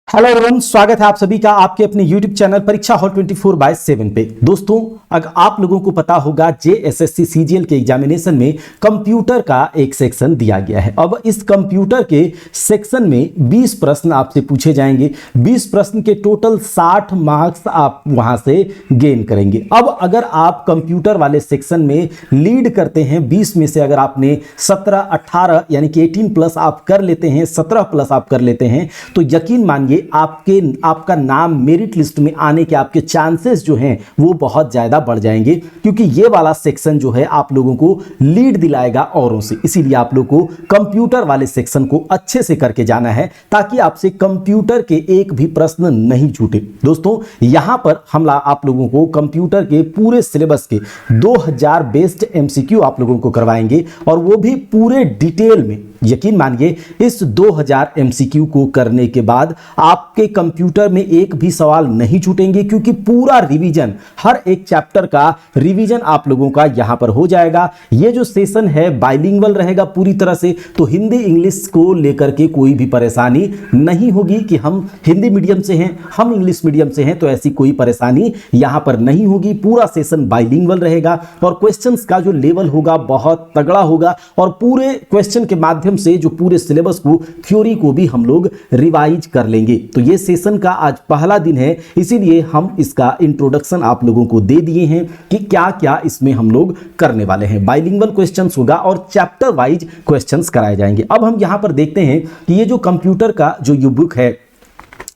Hello everyone, स्वागत है आप सभी का आपके अपने YouTube चैनल परीक्षा हॉल 24/7 पे। दोस्तों, अगर आप लोगों को पता होगा JSSC CGL के एग्जामिनेशन में कंप्यूटर का एक सेक्शन दिया गया है। अब इस कंप्यूटर के सेक्शन में 20 प्रश्न आपसे पूछे जाएंगे। 20 प्रश्न के टोटल 60 मार्क्स आप वहां से गेन करेंगे। अब अगर आप कंप्यूटर वाले सेक्शन में लीड करते हैं, 20 में से अगर आपने 17, 18 यानी कि 18 प्लस आप कर लेते हैं, 17 प्लस आप कर लेते हैं, तो यकीन मानिए आपका नाम मेरिट लिस्ट में आने के आपके चांसेस जो हैं वो बहुत ज्यादा बढ़ जाएंगे, क्योंकि ये वाला सेक्शन जो है आप लोगों को लीड दिलाएगा औरों से। इसीलिए आप लोगों को कंप्यूटर वाले सेक्शन को अच्छे से करके जाना है ताकि आपसे कंप्यूटर के एक भी प्रश्न नहीं छूटे। दोस्तों, यहां पर हम आप लोगों को कंप्यूटर के पूरे सिलेबस के 2000 बेस्ड MCQ आप लोगों को करवाएंगे, और वो भी पूरे डिटेल में। यकीन मानिए, इस 2000 MCQ को करने के बाद आपके कंप्यूटर में एक भी सवाल नहीं छूटेंगे, क्योंकि पूरा रिवीजन, हर एक चैप्टर का रिवीजन आप लोगों का यहां पर हो जाएगा। ये जो सेशन है बाइलिंगुअल रहेगा पूरी तरह से, तो हिंदी इंग्लिश को लेकर के कोई भी परेशानी नहीं होगी कि हम हिंदी मीडियम से हैं, हम इंग्लिश मीडियम से हैं, तो ऐसी कोई परेशानी यहां पर नहीं होगी। पूरा सेशन बाइलिंगुअल रहेगा और क्वेश्चंस का जो लेवल होगा बहुत तगड़ा होगा, और पूरे क्वेश्चन के माध्यम से जो पूरे सिलेबस को, थ्योरी को भी हम लोग रिवाइज कर लेंगे। तो ये सेशन का आज पहला दिन है, इसीलिए हम इसका इंट्रोडक्शन आप लोगों को दे दिए हैं कि क्या क्या इसमें हम लोग करने वाले हैं। बाइलिंगुअल क्वेश्चंस होगा और चैप्टर वाइज क्वेश्चंस कराए जाएंगे। अब हम यहां पर देखते हैं कि ये जो कंप्यूटर का जो ये बुक है,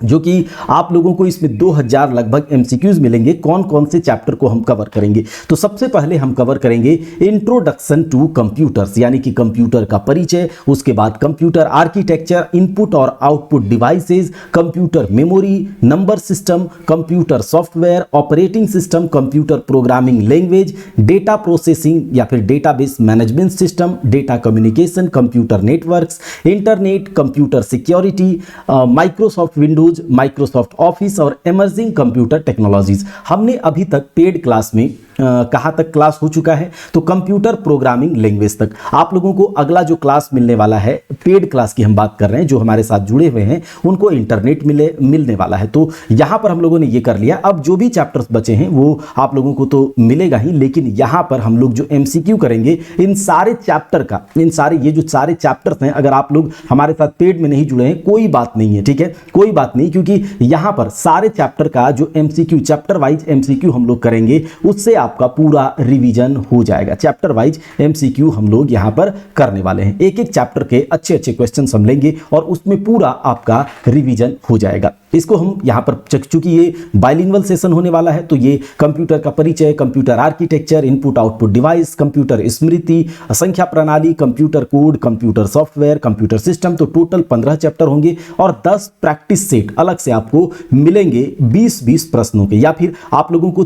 जो कि आप लोगों को इसमें 2000 लगभग MCQs मिलेंगे, कौन कौन से चैप्टर को हम कवर करेंगे। तो सबसे पहले हम कवर करेंगे इंट्रोडक्शन टू कंप्यूटर्स, यानी कि कंप्यूटर का परिचय। उसके बाद कंप्यूटर आर्किटेक्चर, इनपुट और output devices, computer memory, number system, computer software, operating system, computer programming language, data processing या फिर database management system, data communication, computer networks, internet, computer security, Microsoft Windows, Microsoft office और emerging computer technologies. हमने अभी तक paid class में कहां तक class हो चुका है, तो कंप्यूटर प्रोग्रामिंग लैंग्वेज तक। आप लोगों को अगला जो क्लास मिलने वाला है, पेड क्लास की हम बात कर रहे हैं, जो हमारे साथ जुड़े हुए हैं उनको इंटरनेट मिलने वाला है। तो यहां पर हम लोगों ने ये कर लिया। अब जो भी चैप्टर्स बचे हैं वो आप लोगों को तो मिलेगा ही, लेकिन यहां पर हम लोग जो MCQ करेंगे इन सारे चैप्टर का, ये जो सारे चैप्टर्स हैं, अगर आप लोग हमारे साथ पेड में नहीं जुड़े हैं कोई बात नहीं है, ठीक है, कोई बात नहीं, क्योंकि यहां पर सारे चैप्टर का जो MCQ, चैप्टर वाइज MCQ हम लोग करेंगे, उससे आपका पूरा रिवीजन हो जाएगा। चैप्टर वाइज MCQ हम लोग यहां पर करने वाले हैं। एक एक चैप्टर के अच्छे अच्छे क्वेश्चन हम लेंगे और उसमें पूरा आपका रिवीजन हो जाएगा। इसको हम यहां पर, चूंकि ये बाइलिंगुअल सेशन होने वाला है, तो ये कंप्यूटर का परिचय, computer architecture, input output device, computer स्मृति, संख्या प्रणाली, computer code, computer software, computer system, तो टोटल 15 चैप्टर होंगे और 10 प्रैक्टिस सेट अलग से आपको मिलेंगे 20-20 प्रश्नों के, या फिर आप लोगों को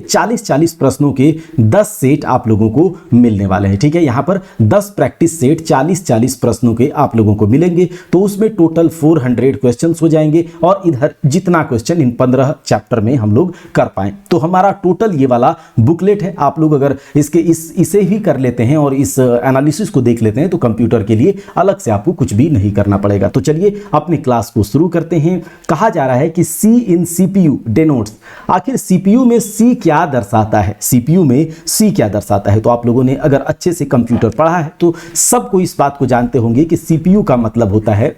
40 प्रश्नों के 10 सेट आप लोगों को मिलने वाले हैं। ठीक है, यहां पर 10 प्रैक्टिस सेट 40 प्रश्नों के आप लोगों को मिलेंगे, तो उसमें टोटल 400 क्वेश्चंस हो जाएंगे, और इधर जितना क्वेश्चन इन 15 चैप्टर में हम लोग कर पाए, तो हमारा टोटल ये वाला बुकलेट है। आप लोग अगर इसे ही कर लेते हैं और इस एनालिसिस को देख लेते हैं, तो कंप्यूटर के लिए अलग से आपको कुछ भी नहीं करना पड़ेगा। तो चलिए अपनी क्लास को शुरू करते हैं। कहा जा रहा है कि C in CPU denotes, आखिर CPU में C क्या दर्शाता है, CPU में C क्या दर्शाता है। तो आप लोगों ने अगर अच्छे से कंप्यूटर पढ़ा है तो सबको इस बात को जानते होंगे कि CPU का मतलब होता है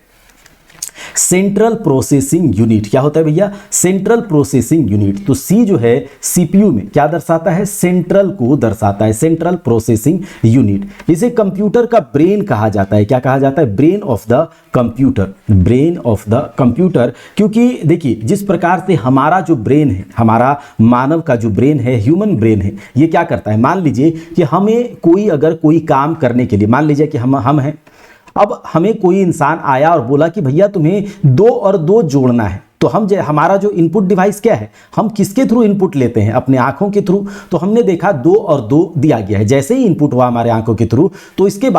सेंट्रल प्रोसेसिंग यूनिट। क्या होता है भैया? Central processing unit. तो C जो है CPU में क्या दर्शाता है? सेंट्रल को दर्शाता है, सेंट्रल प्रोसेसिंग यूनिट। इसे कंप्यूटर का ब्रेन कहा जाता है। क्या कहा जाता है? Brain of the computer, brain of the computer. क्योंकि देखिए, जिस प्रकार से हमारा जो ब्रेन है, हमारा मानव का जो ब्रेन है, ह्यूमन ब्रेन है, ये क्या करता है, मान लीजिए कि हमें कोई काम करने के लिए, मान लीजिए कि हम हैं, अब हमें कोई इंसान आया और बोला कि भैया तुम्हें 2 और 2 जोड़ना है, तो हमारा जो इनपुट डिवाइस क्या है, हम किसके थ्रू इनपुट लेते हैं? अपने आंखों के थ्रू। तो हमने देखा 2 और 2 दिया गया है, जैसे ही इनपुट हुआ हमारे आंखों के थ्रू, तो इसके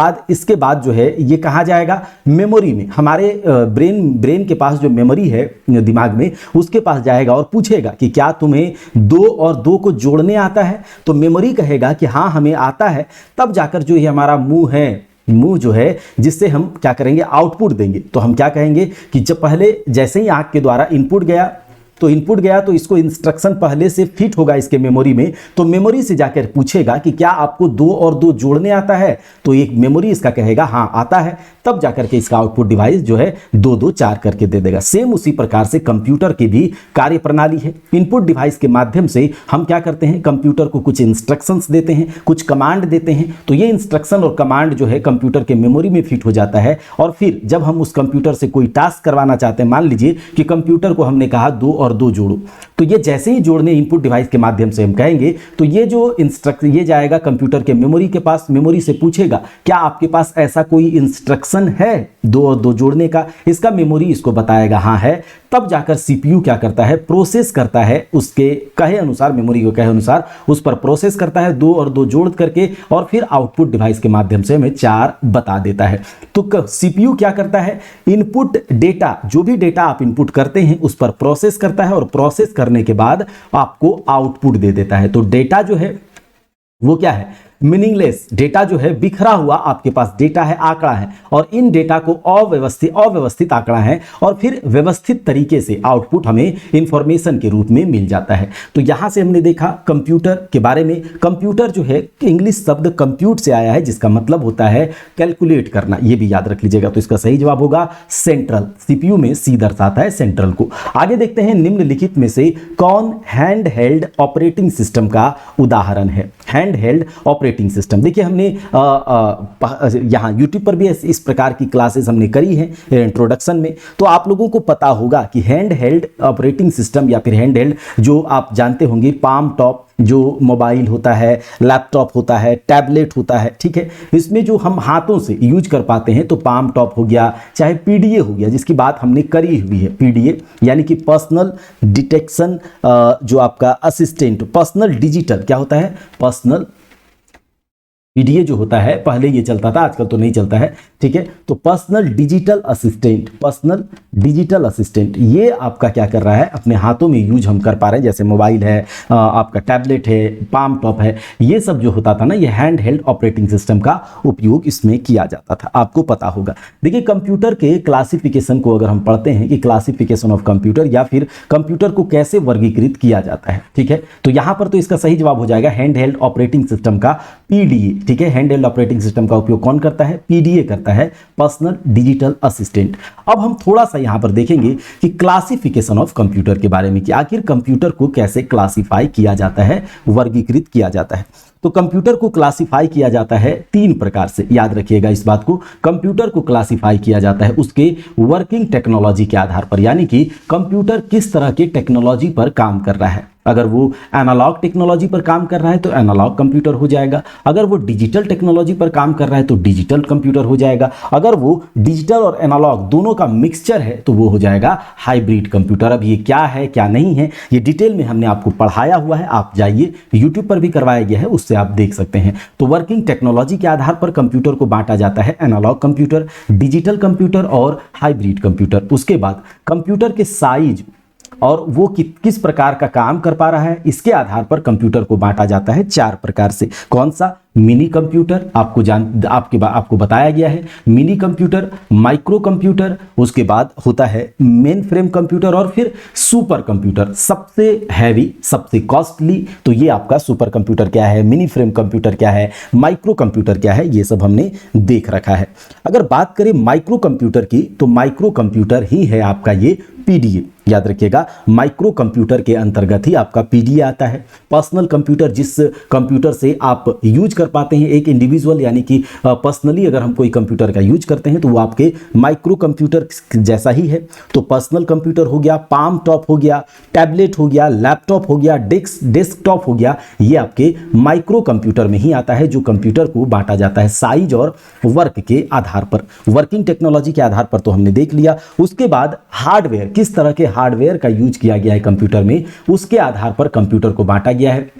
बाद जो है ये कहाँ जाएगा? मेमोरी में। हमारे ब्रेन के पास जो मेमोरी है दिमाग में, उसके पास जाएगा और पूछेगा कि क्या तुम्हें 2 और 2 को जोड़ने आता है? तो मेमोरी कहेगा कि हाँ हमें आता है। तब जाकर जो ये हमारा मुंह है, मुंह जो है जिससे हम क्या करेंगे, आउटपुट देंगे। तो हम क्या कहेंगे कि जब पहले जैसे ही आंख के द्वारा इनपुट गया तो इसको इंस्ट्रक्शन पहले से फिट होगा इसके मेमोरी में, तो मेमोरी से जाकर पूछेगा कि क्या आपको 2 और 2 जोड़ने आता है, तो एक मेमोरी इसका कहेगा हाँ आता है, तब जाकर के इसका आउटपुट डिवाइस जो है 2 2 4 करके दे देगा। सेम उसी प्रकार से कंप्यूटर की भी कार्य प्रणाली है। इनपुट डिवाइस के माध्यम से हम क्या करते हैं, कंप्यूटर को कुछ इंस्ट्रक्शंस देते हैं, कुछ कमांड देते हैं, तो ये इंस्ट्रक्शन और कमांड जो है कंप्यूटर के मेमोरी में फिट हो जाता है। और फिर जब हम उस कंप्यूटर से कोई टास्क करवाना चाहते हैं, मान लीजिए कि कंप्यूटर को हमने कहा 2 और 2 जोड़ो, तो ये जैसे ही जोड़ने इनपुट डिवाइस के माध्यम से हम कहेंगे तो ये जो इंस्ट्रक्शन ये जाएगा कंप्यूटर के मेमोरी के पास, मेमोरी से पूछेगा क्या आपके पास ऐसा कोई इंस्ट्रक्शन है 2 और 2 जोड़ने का, इसका मेमोरी इसको बताएगा हाँ है, तब जाकर सीपीयू क्या करता है, प्रोसेस करता है उसके कहे अनुसार, मेमोरी को कहे अनुसार उस पर प्रोसेस करता है 2 और 2 जोड़ करके, और फिर आउटपुट डिवाइस के माध्यम से हमें 4 बता देता है। तो सीपीयू क्या करता है, इनपुट डेटा, जो भी डेटा आप इनपुट करते हैं उस पर प्रोसेस करता है, और प्रोसेस करने के बाद आपको आउटपुट दे देता है। तो डेटा जो है वो क्या है, मीनिंगलेस डेटा जो है, बिखरा हुआ आपके पास डेटा है, आंकड़ा है, और इन डेटा को अव्यवस्थित आंकड़ा है, और फिर व्यवस्थित तरीके से आउटपुट हमें इंफॉर्मेशन के रूप में मिल जाता है। तो यहां से हमने देखा कंप्यूटर के बारे में। कंप्यूटर जो है इंग्लिश शब्द कंप्यूट से आया है, जिसका मतलब होता है कैलकुलेट करना, ये भी याद रख लीजिएगा। तो इसका सही जवाब होगा सेंट्रल, सीपीयू में सी दर्शाता है सेंट्रल को। आगे देखते हैं निम्नलिखित में से कौन हैंड हेल्ड ऑपरेटिंग सिस्टम का उदाहरण है। हैंड हेल्ड ऑपरेटिंग सिस्टम, देखिए हमने यहाँ यूट्यूब पर भी इस प्रकार की क्लासेस हमने करी हैं इंट्रोडक्शन में, तो आप लोगों को पता होगा कि हैंड हेल्ड ऑपरेटिंग सिस्टम या फिर हैंड हेल्ड जो आप जानते होंगे, पाम टॉप जो मोबाइल होता है, लैपटॉप होता है, टैबलेट होता है, ठीक है, इसमें जो हम हाथों से यूज कर पाते हैं, तो पाम टॉप हो गया, चाहे पीडीए हो गया, जिसकी बात हमने करी हुई है। पीडीए यानी कि पर्सनल डिटेक्शन, जो आपका असिस्टेंट, पर्सनल डिजिटल क्या होता है, पर्सनल पीडीए जो होता है, पहले ये चलता था, आजकल तो नहीं चलता है, ठीक है। तो personal digital assistant, personal digital assistant, ये आपका क्या कर रहा है, अपने हाथों में यूज हम कर पा रहे हैं, जैसे मोबाइल है, आपका टैबलेट है, पाम टॉप है, ये सब जो होता था ना, ये हैंड हेल्ड ऑपरेटिंग सिस्टम का उपयोग इसमें किया जाता था, आपको पता होगा। देखिए कंप्यूटर के क्लासिफिकेशन को अगर हम पढ़ते हैं कि क्लासिफिकेशन ऑफ कंप्यूटर, या फिर कंप्यूटर को कैसे वर्गीकृत किया जाता है, ठीक है, तो यहां पर तो इसका सही जवाब हो जाएगा हैंड हेल्ड ऑपरेटिंग सिस्टम का पीडीए, ठीक है। हैंड हेल्ड ऑपरेटिंग सिस्टम का उपयोग कौन करता है, पीडीए करता है, पर्सनल डिजिटल असिस्टेंट। अब हम थोड़ा सा यहां पर देखेंगे कि क्लासिफिकेशन ऑफ कंप्यूटर के बारे में, कि आखिर कंप्यूटर को कैसे क्लासिफाई किया जाता है, वर्गीकृत किया जाता है। तो कंप्यूटर को क्लासिफाई किया जाता है 3 प्रकार से, याद रखिएगा इस बात को। कंप्यूटर को क्लासिफाई किया जाता है उसके वर्किंग टेक्नोलॉजी के आधार पर, यानी कि कंप्यूटर किस तरह के टेक्नोलॉजी पर काम कर रहा है। अगर वो एनालॉग टेक्नोलॉजी पर काम कर रहा है तो एनालॉग कंप्यूटर हो जाएगा, अगर वो डिजिटल टेक्नोलॉजी पर काम कर रहा है तो डिजिटल कंप्यूटर हो जाएगा, अगर वो डिजिटल और एनालॉग दोनों का मिक्सचर है तो वो हो जाएगा हाइब्रिड कंप्यूटर। अब ये क्या है क्या नहीं है, ये डिटेल में हमने आपको पढ़ाया हुआ है, आप जाइए यूट्यूब पर भी करवाया गया है, उससे आप देख सकते हैं। तो वर्किंग टेक्नोलॉजी के आधार पर कंप्यूटर को बांटा जाता है एनालॉग कंप्यूटर, डिजिटल कंप्यूटर और हाइब्रिड कंप्यूटर। उसके बाद कंप्यूटर के साइज और वो किस प्रकार का काम कर पा रहा है, इसके आधार पर कंप्यूटर को बांटा जाता है 4 प्रकार से। कौन सा, मिनी कंप्यूटर, आपको बताया गया है, मिनी कंप्यूटर, माइक्रो कंप्यूटर, उसके बाद होता है मेन फ्रेम कंप्यूटर, और फिर सुपर कंप्यूटर, सबसे हैवी, सबसे कॉस्टली। तो ये आपका सुपर कंप्यूटर क्या है, मिनी फ्रेम कंप्यूटर क्या है, माइक्रो कंप्यूटर क्या है, ये सब हमने देख रखा है। अगर बात करें माइक्रो कंप्यूटर की, तो माइक्रो कंप्यूटर ही है आपका ये पीडीए, याद रखिएगा, माइक्रो कंप्यूटर के अंतर्गत ही आपका पीडीए आता है। पर्सनल कंप्यूटर, जिस कंप्यूटर से आप यूज कर पाते हैं एक इंडिविजुअल, यानी कि पर्सनली अगर हम कोई कंप्यूटर का यूज करते हैं तो वो आपके माइक्रो कंप्यूटर जैसा ही है। तो पर्सनल कंप्यूटर हो गया, पाम टॉप हो गया, टैबलेट हो गया, लैपटॉप हो गया, डेस्कटॉप हो गया, ये आपके माइक्रो कंप्यूटर में ही आता है, जो कंप्यूटर को बांटा जाता है साइज और वर्क के आधार पर। वर्किंग टेक्नोलॉजी के आधार पर तो हमने देख लिया। उसके बाद हार्डवेयर, किस तरह के हार्डवेयर का यूज किया गया है कंप्यूटर में, उसके आधार पर कंप्यूटर को बांटा गया है।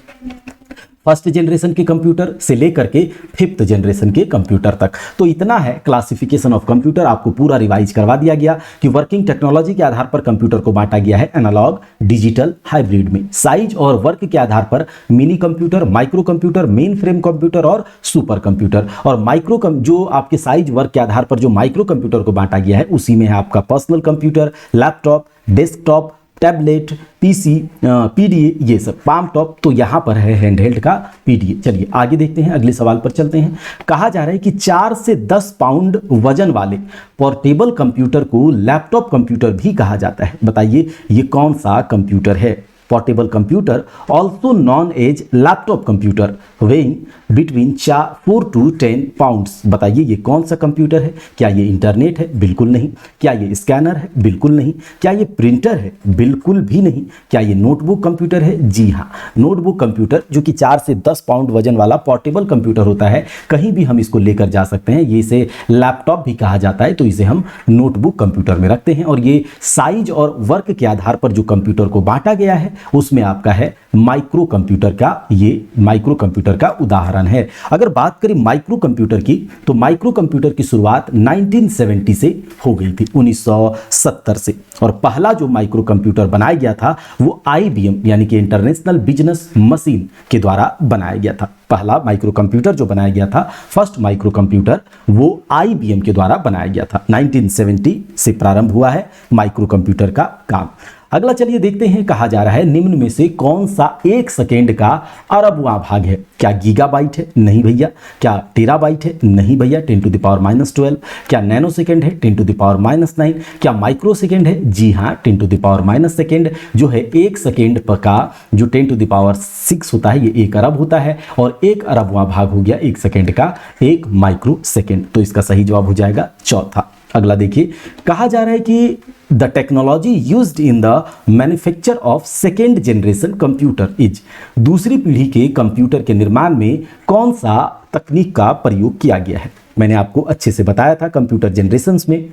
फर्स्ट जनरेशन के कंप्यूटर से लेकर के फिफ्थ जनरेशन के कंप्यूटर तक। तो इतना है क्लासिफिकेशन ऑफ कंप्यूटर, आपको पूरा रिवाइज करवा दिया गया कि वर्किंग टेक्नोलॉजी के आधार पर कंप्यूटर को बांटा गया है एनालॉग, डिजिटल, हाइब्रिड में। साइज और वर्क के आधार पर mini computer, micro computer, main frame computer और सुपर कंप्यूटर। और जो आपके साइज वर्क के आधार पर जो माइक्रो कंप्यूटर को बांटा गया है उसी में है आपका personal computer, laptop, desktop, tablet, PC, PDA, ये सब पाम टॉप। तो यहां पर है हैंडहेल्ड का पीडीए। चलिए आगे देखते हैं, अगले सवाल पर चलते हैं। कहा जा रहा है कि 4 से 10 पाउंड वजन वाले पोर्टेबल कंप्यूटर को लैपटॉप कंप्यूटर भी कहा जाता है। बताइए ये कौन सा कंप्यूटर है? Portable computer also known as laptop computer weighing between 4 to 10 pounds. बताइए ये कौन सा कंप्यूटर है? क्या ये इंटरनेट है? बिल्कुल नहीं। क्या ये स्कैनर है? बिल्कुल नहीं। क्या ये प्रिंटर है? बिल्कुल भी नहीं। क्या ये नोटबुक कंप्यूटर है? जी हाँ, नोटबुक कंप्यूटर, जो कि 4 से 10 पाउंड वजन वाला पोर्टेबल कंप्यूटर होता है, कहीं भी हम इसको लेकर जा सकते हैं। ये इसे लैपटॉप भी कहा जाता है, तो इसे हम नोटबुक कंप्यूटर में रखते हैं। और ये साइज और वर्क के आधार पर जो कंप्यूटर को बांटा गया है उसमें आपका है माइक्रो कंप्यूटर का, ये माइक्रो कंप्यूटर का उदाहरण है। अगर बात करें माइक्रो कंप्यूटर की, तो माइक्रो कंप्यूटर की शुरुआत 1970 से हो गई थी, 1970 से। और पहला जो माइक्रो कंप्यूटर बनाया गया था वो IBM यानी कि इंटरनेशनल बिजनेस मशीन के द्वारा बनाया गया था। पहला माइक्रो कंप्यूटर जो बनाया गया था, फर्स्ट माइक्रो कंप्यूटर, वो IBM के द्वारा बनाया गया था। 1970 से प्रारंभ हुआ है माइक्रो कंप्यूटर का काम। अगला चलिए देखते हैं, कहा जा रहा है निम्न में से कौन सा 1 सेकेंड का अरबवां भाग है? क्या गीगाबाइट है? नहीं भैया। क्या टेराबाइट है? नहीं भैया, 10⁻12। क्या नैनो सेकेंड है? 10⁻9। क्या माइक्रो सेकेंड है? जी हाँ, 10⁻⁻. सेकेंड जो है 1 सेकेंड का जो 10⁻6 होता है, ये 1 अरब होता है। और 1 अरबवां भाग हो गया 1 सेकेंड का 1 माइक्रो सेकेंड। तो इसका सही जवाब हो जाएगा चौथा। अगला देखिए, कहा जा रहा है कि the technology used in the manufacture of second generation computer is. दूसरी पीढ़ी के कंप्यूटर के निर्माण में कौन सा तकनीक का प्रयोग किया गया है? मैंने आपको अच्छे से बताया था कंप्यूटर जनरेशंस में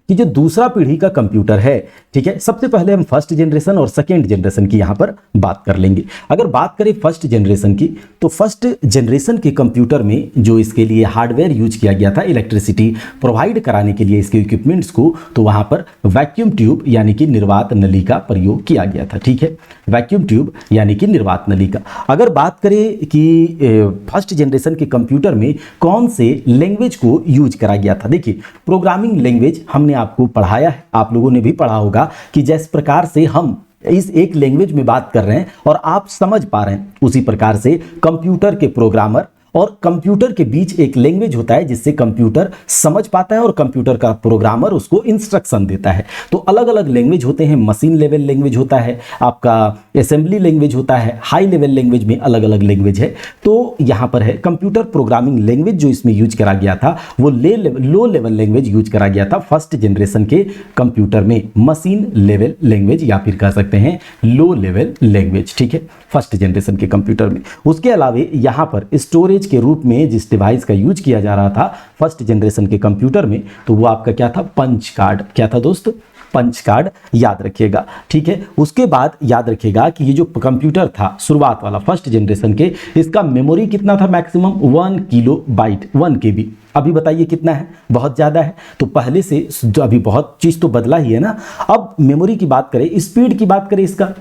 कि जो दूसरा पीढ़ी का कंप्यूटर है, ठीक है, सबसे पहले हम फर्स्ट जनरेशन और सेकेंड जनरेशन की यहां पर बात कर लेंगे। अगर बात करें फर्स्ट जनरेशन की, तो फर्स्ट जनरेशन के कंप्यूटर में जो इसके लिए हार्डवेयर यूज किया गया था, इलेक्ट्रिसिटी प्रोवाइड कराने के लिए इसके इक्विपमेंट्स को, तो वहां पर वैक्यूम ट्यूब यानी कि निर्वात नली का प्रयोग किया गया था। ठीक है, वैक्यूम ट्यूब यानी कि निर्वात नली का। अगर बात करें कि फर्स्ट जनरेशन के कंप्यूटर में कौन से लैंग्वेज को यूज करा गया था, देखिए प्रोग्रामिंग लैंग्वेज हमने आपको पढ़ाया है, आप लोगों ने भी पढ़ा होगा कि जिस प्रकार से हम इस एक लैंग्वेज में बात कर रहे हैं और आप समझ पा रहे हैं, उसी प्रकार से कंप्यूटर के प्रोग्रामर और कंप्यूटर के बीच एक लैंग्वेज होता है जिससे कंप्यूटर समझ पाता है और कंप्यूटर का प्रोग्रामर उसको इंस्ट्रक्शन देता है। तो अलग अलग लैंग्वेज होते हैं, मशीन लेवल लैंग्वेज होता है, आपका असेंबली लैंग्वेज होता है, हाई लेवल लैंग्वेज में अलग अलग लैंग्वेज है। तो यहाँ पर है कंप्यूटर प्रोग्रामिंग लैंग्वेज जो इसमें यूज करा गया था वो लो लेवल लैंग्वेज यूज करा गया था फर्स्ट जनरेशन के कंप्यूटर में, मशीन लेवल लैंग्वेज या फिर कह सकते हैं लो लेवल लैंग्वेज। ठीक है, फर्स्ट जनरेशन के कंप्यूटर में। उसके अलावा यहाँ पर स्टोरेज के रूप में जिस डिवाइस का यूज किया जा रहा था फर्स्ट जनरेशन के कंप्यूटर में, तो वो आपका क्या था? Punch card. क्या था दोस्त? पंच कार्ड, याद रखिएगा। ठीक है, उसके बाद याद रखिएगा कि ये जो कंप्यूटर था शुरुआत वाला फर्स्ट जनरेशन के, इसका मेमोरी कितना था? Maximum 1 kilobyte, 1 KB। अभी बताइए कितना है? बहुत ज़्यादा है। तो पहले से अभी बहुत चीज़ तो बदला ही है ना। अब मेमोरी की बात करें, स्पीड की बात करें इसका,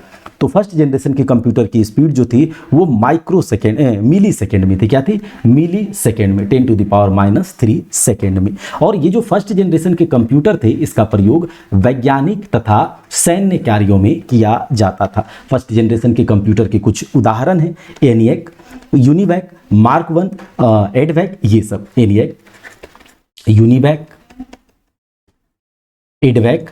तो फर्स्ट जनरेशन के कंप्यूटर की स्पीड जो थी वो मिली सेकेंड में थी। क्या थी? मिली सेकेंड में, 10⁻³ सेकेंड में। और ये जो फर्स्ट जनरेशन के कंप्यूटर थे, इसका प्रयोग वैज्ञानिक तथा सैन्य कार्यों में किया जाता था। फर्स्ट जनरेशन के कंप्यूटर के कुछ उदाहरण हैं, ENIAC, यूनिवैक, मार्क 1, एडवैक, ये सब। ENIAC, यूनिवैक, एडवैक,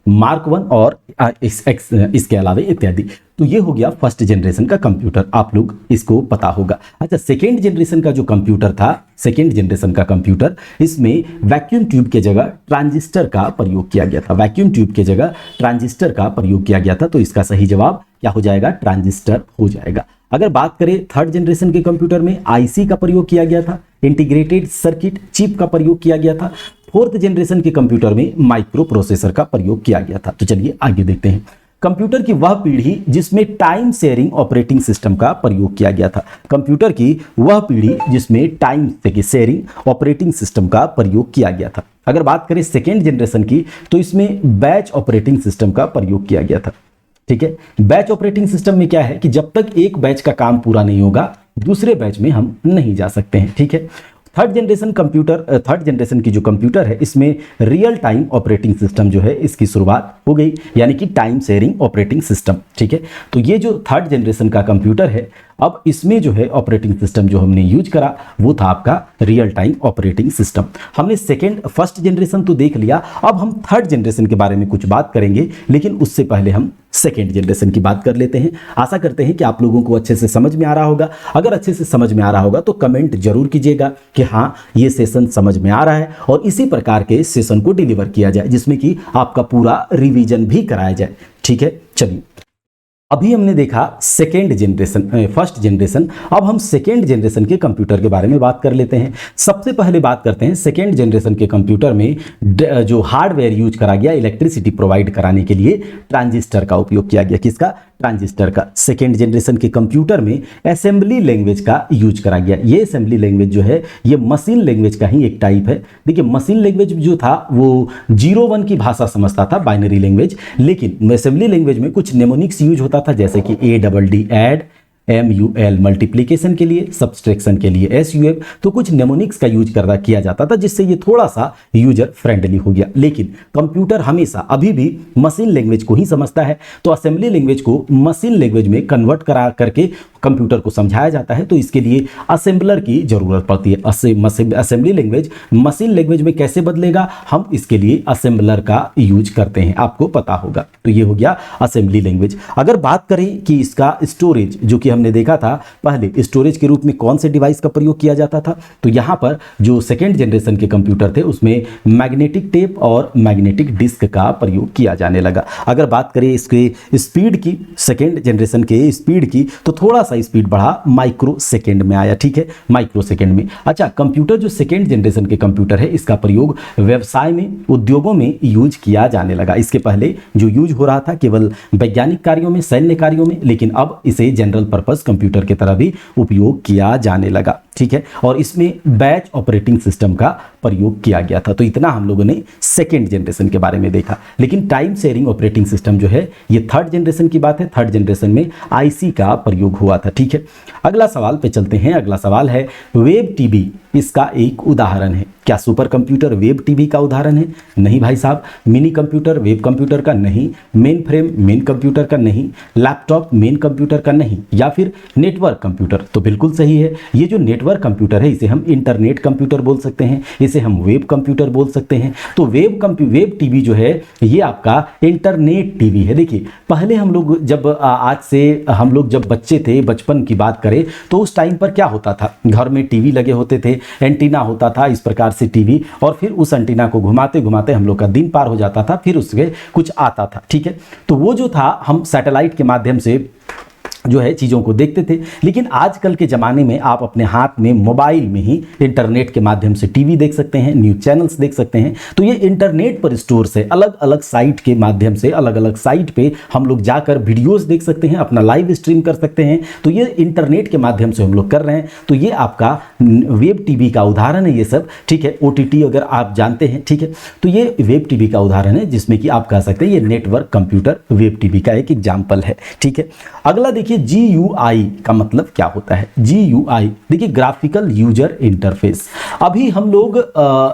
मार्क 1 और इसके अलावा इत्यादि। तो ये हो गया फर्स्ट जनरेशन का कंप्यूटर, आप लोग इसको पता होगा। अच्छा, सेकेंड जनरेशन का जो कंप्यूटर था, सेकेंड जनरेशन का कंप्यूटर, इसमें वैक्यूम ट्यूब के जगह ट्रांजिस्टर का प्रयोग किया गया था। वैक्यूम ट्यूब के जगह ट्रांजिस्टर का प्रयोग किया गया था। तो इसका सही जवाब क्या हो जाएगा? ट्रांजिस्टर हो जाएगा। अगर बात करें थर्ड जनरेशन के कंप्यूटर में IC का प्रयोग किया गया था, इंटीग्रेटेड सर्किट चिप का प्रयोग किया गया था। फोर्थ जनरेशन के कंप्यूटर में माइक्रो प्रोसेसर का प्रयोग किया गया था। तो चलिए आगे देखते हैं। कंप्यूटर की वह पीढ़ी जिसमें टाइम शेयरिंग ऑपरेटिंग सिस्टम का प्रयोग किया गया था। कंप्यूटर की वह पीढ़ी जिसमें टाइम शेयरिंग ऑपरेटिंग सिस्टम का प्रयोग किया गया था। अगर बात करें सेकेंड जनरेशन की तो इसमें बैच ऑपरेटिंग सिस्टम का प्रयोग किया गया था। ठीक है, बैच ऑपरेटिंग सिस्टम में क्या है कि जब तक एक बैच का काम पूरा नहीं होगा दूसरे बैच में हम नहीं जा सकते हैं। ठीक है, थर्ड जनरेशन की जो कंप्यूटर है इसमें रियल टाइम ऑपरेटिंग सिस्टम जो है इसकी शुरुआत हो गई, यानी कि टाइम शेयरिंग ऑपरेटिंग सिस्टम। ठीक है, तो ये जो थर्ड जनरेशन का कंप्यूटर है अब इसमें जो है ऑपरेटिंग सिस्टम जो हमने यूज करा वो था आपका रियल टाइम ऑपरेटिंग सिस्टम। हमने फर्स्ट जनरेशन तो देख लिया, अब हम थर्ड जनरेशन के बारे में कुछ बात करेंगे, लेकिन उससे पहले हम सेकेंड जनरेशन की बात कर लेते हैं। आशा करते हैं कि आप लोगों को अच्छे से समझ में आ रहा होगा। अगर अच्छे से समझ में आ रहा होगा तो कमेंट जरूर कीजिएगा कि हाँ ये सेशन समझ में आ रहा है, और इसी प्रकार के सेशन को डिलीवर किया जाए जिसमें कि आपका पूरा रिवीजन भी कराया जाए। ठीक है, चलिए अभी हमने देखा फर्स्ट जनरेशन, अब हम सेकेंड जनरेशन के कंप्यूटर के बारे में बात कर लेते हैं। सबसे पहले बात करते हैं सेकेंड जनरेशन के कंप्यूटर में जो हार्डवेयर यूज करा गया इलेक्ट्रिसिटी प्रोवाइड कराने के लिए ट्रांजिस्टर का उपयोग किया गया। किसका? ट्रांजिस्टर का। सेकेंड जनरेशन के कंप्यूटर में असेंबली लैंग्वेज का यूज करा गया। ये असेंबली लैंग्वेज जो है ये मशीन लैंग्वेज का ही एक टाइप है। देखिए मशीन लैंग्वेज जो था वो 0-1 की भाषा समझता था, बाइनरी लैंग्वेज, लेकिन असेंबली लैंग्वेज में कुछ नेमोनिक्स यूज होता था जैसे कि ADD ऐड, MUL मल्टीप्लिकेशन के लिए, सब्सट्रैक्शन के लिए SUF, तो कुछ नेमोनिक्स का यूज किया जाता था जिससे ये थोड़ा सा यूजर फ्रेंडली हो गया। लेकिन कंप्यूटर हमेशा अभी भी मशीन लैंग्वेज को ही समझता है, तो असेंबली लैंग्वेज को मशीन लैंग्वेज में कन्वर्ट करा करके कंप्यूटर को समझाया जाता है, तो इसके लिए असेंबलर की जरूरत पड़ती है। असेंबली लैंग्वेज मशीन लैंग्वेज में कैसे बदलेगा, हम इसके लिए असेंबलर का यूज करते हैं, आपको पता होगा। तो ये हो गया असेंबली लैंग्वेज। अगर बात करें कि इसका स्टोरेज, जो कि हमने देखा था पहले स्टोरेज के रूप में कौन से डिवाइस का प्रयोग किया जाता था, तो यहां पर जो सेकेंड जनरेशन के कंप्यूटर थे उसमें मैग्नेटिक टेप और मैग्नेटिक डिस्क का प्रयोग किया जाने लगा। अगर बात करें इसके स्पीड की, सेकेंड जनरेशन के स्पीड की, तो थोड़ा सा स्पीड बढ़ा, माइक्रो सेकेंड में आया। ठीक है, माइक्रो सेकेंड में। अच्छा, कंप्यूटर जो सेकेंड जनरेशन के कंप्यूटर है इसका प्रयोग व्यवसाय में, उद्योगों में यूज किया जाने लगा। इसके पहले जो यूज हो रहा था केवल वैज्ञानिक कार्यों में, सैन्य कार्यों में, लेकिन अब इसे जनरल पर्पस कंप्यूटर की तरह भी उपयोग किया जाने लगा। ठीक है, और इसमें बैच ऑपरेटिंग सिस्टम का प्रयोग किया गया था। तो इतना हम लोगों ने सेकेंड जनरेशन के बारे में देखा, लेकिन टाइम शेयरिंग ऑपरेटिंग सिस्टम जो है ये थर्ड जनरेशन की बात है। थर्ड जनरेशन में IC का प्रयोग हुआ था। ठीक है, अगला सवाल पे चलते हैं। अगला सवाल है वेब टीवी इसका एक उदाहरण है। क्या सुपर कंप्यूटर वेब टीवी का उदाहरण है? नहीं भाई साहब। मिनी कंप्यूटर वेब कंप्यूटर का नहीं, मेन फ्रेम मेन कंप्यूटर का नहीं, लैपटॉप मेन कंप्यूटर का नहीं, या फिर नेटवर्क कंप्यूटर? तो बिल्कुल सही है। ये जो नेटवर्क कंप्यूटर है इसे हम इंटरनेट कंप्यूटर बोल सकते हैं, इसे हम वेब कंप्यूटर बोल सकते हैं। तो वेब टीवी जो है ये आपका इंटरनेट टीवी है। देखिए पहले हम लोग जब बच्चे थे, बचपन की बात करें तो उस टाइम पर क्या होता था, घर में टीवी लगे होते थे, एंटीना होता था इस प्रकार से टीवी, और फिर उस एंटीना को घुमाते घुमाते हम लोग का दिन पार हो जाता था, फिर उसके कुछ आता था। ठीक है, तो वो जो था हम सैटेलाइट के माध्यम से जो है चीज़ों को देखते थे। लेकिन आजकल के ज़माने में आप अपने हाथ में मोबाइल में ही इंटरनेट के माध्यम से टीवी देख सकते हैं, न्यूज़ चैनल्स देख सकते हैं। तो ये इंटरनेट पर स्टोर से अलग अलग साइट के माध्यम से अलग अलग साइट पे हम लोग जाकर वीडियोस देख सकते हैं, अपना लाइव स्ट्रीम कर सकते हैं। तो ये इंटरनेट के माध्यम से हम लोग कर रहे हैं। तो ये आपका वेब टीवी का उदाहरण है ये सब। ठीक है, OTT अगर आप जानते हैं, ठीक है, तो ये वेब टीवी का उदाहरण है जिसमें कि आप कह सकते हैं ये नेटवर्क कंप्यूटर वेब टीवी का एक एग्जाम्पल है। ठीक है, अगला देखिए GUI का मतलब क्या होता है। GUI देखिए ग्राफिकल यूजर इंटरफेस। अभी हम लोग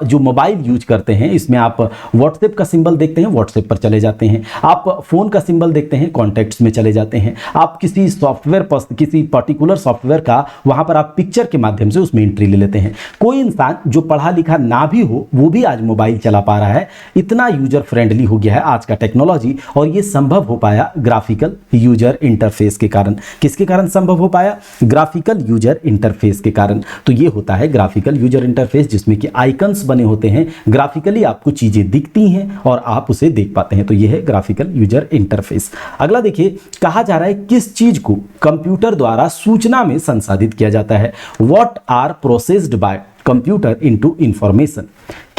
जो मोबाइल यूज करते हैं इसमें आप व्हाट्सएप का सिंबल देखते हैं, व्हाट्सएप पर चले जाते हैं। आप फोन का सिंबल देखते हैं, कॉन्टैक्ट्स में चले जाते हैं। आप किसी सॉफ्टवेयर पर, किसी पर्टिकुलर सॉफ्टवेयर का वहां पर आप पिक्चर के माध्यम से उसमें एंट्री ले लेते हैं। कोई इंसान जो पढ़ा लिखा ना भी हो वो भी आज मोबाइल चला पा रहा है। इतना यूजर फ्रेंडली हो गया है आज का टेक्नोलॉजी, और ये संभव हो पाया ग्राफिकल यूजर इंटरफेस के कारण। किसके कारण संभव हो पाया? ग्राफिकल यूजर इंटरफेस के कारण। तो ये होता है ग्राफिकल यूजर इंटरफेस जिसमें कि आइकन्स बने होते हैं, ग्राफिकली आपको चीजें दिखती हैं और आप उसे देख पाते हैं। तो ये है ग्राफिकल यूजर इंटरफेस। अगला देखिए, कहा जा रहा है किस चीज को कंप्यूटर द्वारा सूचना में संसाधित किया जाता है। What are processed by computer into information.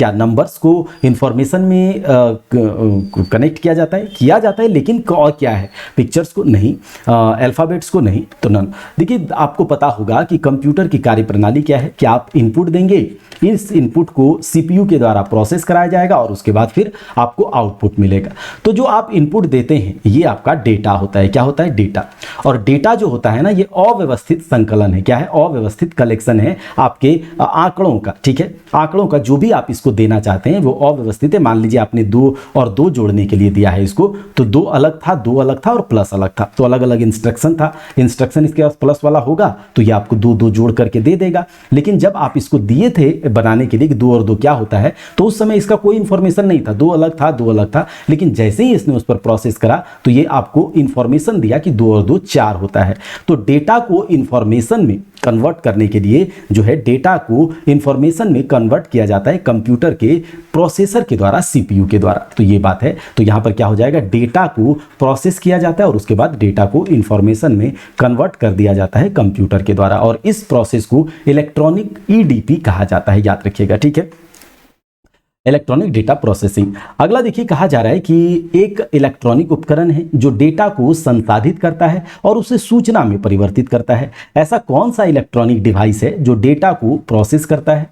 क्या नंबर्स को इंफॉर्मेशन में कनेक्ट किया जाता है लेकिन और क्या है, पिक्चर्स को नहीं, अल्फ़ाबेट्स को नहीं, तो नन। देखिए आपको पता होगा कि कंप्यूटर की कार्यप्रणाली क्या है कि आप इनपुट देंगे, इस इनपुट को सीपीयू के द्वारा प्रोसेस कराया जाएगा और उसके बाद फिर आपको आउटपुट मिलेगा। तो जो आप इनपुट देते हैं ये आपका डेटा होता है। क्या होता है? डेटा। और डेटा जो होता है ना, ये अव्यवस्थित संकलन है। क्या है? अव्यवस्थित कलेक्शन है आपके आंकड़ों का। ठीक है, आंकड़ों का जो भी आप इसको देना चाहते हैं वो अव्यवस्थित है। मान लीजिए आपने 2 और 2 जोड़ने के लिए दिया है इसको, तो 2 अलग था, 2 अलग था और प्लस अलग था, तो अलग अलग इंस्ट्रक्शन था। इंस्ट्रक्शन इसके पास प्लस वाला होगा तो ये आपको 2 जोड़ करके दे देगा। लेकिन जब आप इसको दिए थे बनाने के लिए कि 2 और 2 क्या होता है, तो उस समय इसका कोई इंफॉर्मेशन नहीं था, 2 अलग था, 2 अलग था। लेकिन जैसे ही इसने उस पर प्रोसेस करा तो ये आपको इंफॉर्मेशन दिया कि 2 और 2 4 होता है। तो डेटा को इंफॉर्मेशन में कन्वर्ट करने के लिए जो है, डेटा को इंफॉर्मेशन में कन्वर्ट किया जाता है कंप्यूटर के प्रोसेसर के द्वारा, सीपीयू के द्वारा। तो ये बात है। तो यहां पर क्या हो जाएगा, डेटा को प्रोसेस किया जाता है और उसके बाद डेटा को इंफॉर्मेशन में कन्वर्ट कर दिया जाता है कंप्यूटर के द्वारा, और इस प्रोसेस को इलेक्ट्रॉनिक ईडीपी कहा जाता है, याद रखिएगा। ठीक है, इलेक्ट्रॉनिक डेटा प्रोसेसिंग। अगला देखिए, कहा जा रहा है कि एक इलेक्ट्रॉनिक उपकरण है जो डेटा को संसाधित करता है और उसे सूचना में परिवर्तित करता है। ऐसा कौन सा इलेक्ट्रॉनिक डिवाइस है जो डेटा को प्रोसेस करता है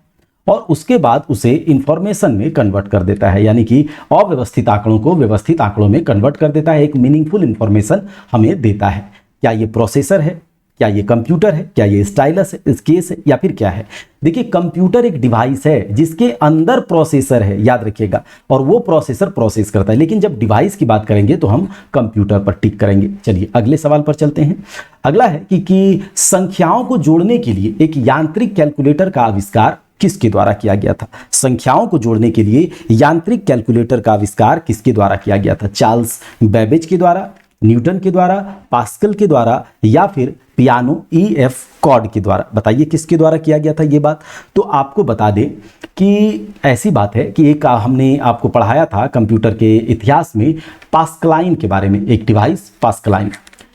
और उसके बाद उसे इंफॉर्मेशन में कन्वर्ट कर देता है, यानी कि अव्यवस्थित आंकड़ों को व्यवस्थित आंकड़ों में कन्वर्ट कर देता है, एक मीनिंगफुल इंफॉर्मेशन हमें देता है। क्या ये प्रोसेसर है, क्या ये कंप्यूटर है, क्या ये स्टाइलस है, स्केस है, या फिर क्या है? देखिए, कंप्यूटर एक डिवाइस है जिसके अंदर प्रोसेसर है, याद रखिएगा, और वो प्रोसेसर प्रोसेस करता है। लेकिन जब डिवाइस की बात करेंगे तो हम कंप्यूटर पर टिक करेंगे। चलिए अगले सवाल पर चलते हैं। अगला है कि संख्याओं को जोड़ने के लिए एक यांत्रिक कैलकुलेटर का आविष्कार किसके द्वारा किया गया था? संख्याओं को जोड़ने के लिए यांत्रिक कैलकुलेटर का आविष्कार किसके द्वारा किया गया था? चार्ल्स बेबेज के द्वारा, न्यूटन के द्वारा, पास्कल के द्वारा, या फिर पियानो EF कॉर्ड के द्वारा? बताइए किसके द्वारा किया गया था ये बात। तो आपको बता दें कि ऐसी बात है कि एक हमने आपको पढ़ाया था कंप्यूटर के इतिहास में पास्कलाइन के बारे में, एक डिवाइस पास्कलाइन,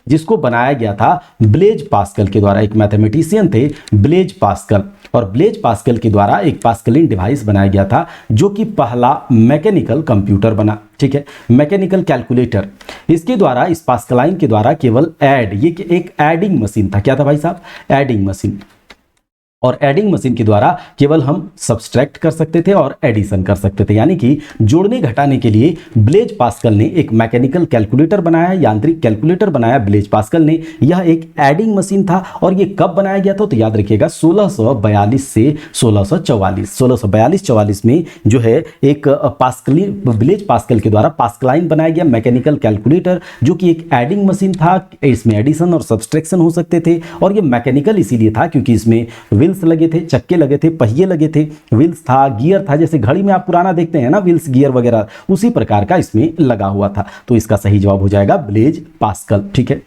जिसको बनाया गया था ब्लेज पास्कल के द्वारा। एक मैथमेटिशियन थे ब्लेज पास्कल, और ब्लेज पास्कल के द्वारा एक पास्कलिन डिवाइस बनाया गया था जो कि पहला मैकेनिकल कंप्यूटर बना। ठीक है, मैकेनिकल कैलकुलेटर। इसके द्वारा, इस पास्कलाइन के द्वारा केवल ये एक एडिंग मशीन था। क्या था भाई साहब? Adding machine. और एडिंग मशीन के द्वारा केवल हम सब्सट्रैक्ट कर सकते थे और एडिशन कर सकते थे, यानी कि जोड़ने घटाने के लिए ब्लेज पास्कल ने एक मैकेनिकल कैलकुलेटर बनाया, यांत्रिक कैलकुलेटर बनाया ब्लेज पास्कल ने। यह एक एडिंग मशीन था और ये कब बनाया गया था? तो याद रखिएगा 1642 से 1644। 1642-44 में जो है एक ब्लेज पास्कल के द्वारा पास्कलाइन बनाया गया मैकेनिकल कैलकुलेटर, जो कि एक एडिंग मशीन था। इसमें एडिशन और सब्सट्रैक्शन हो सकते थे, और ये मैकेनिकल इसीलिए था क्योंकि इसमें लगे थे, चक्के लगे थे, पहिए लगे थे, व्हील्स था, गियर था, जैसे घड़ी में आप पुराना देखते हैं ना व्हील्स गियर वगैरह, उसी प्रकार का इसमें लगा हुआ था। तो इसका सही जवाब हो जाएगा ब्लेज पास्कल। ठीक है,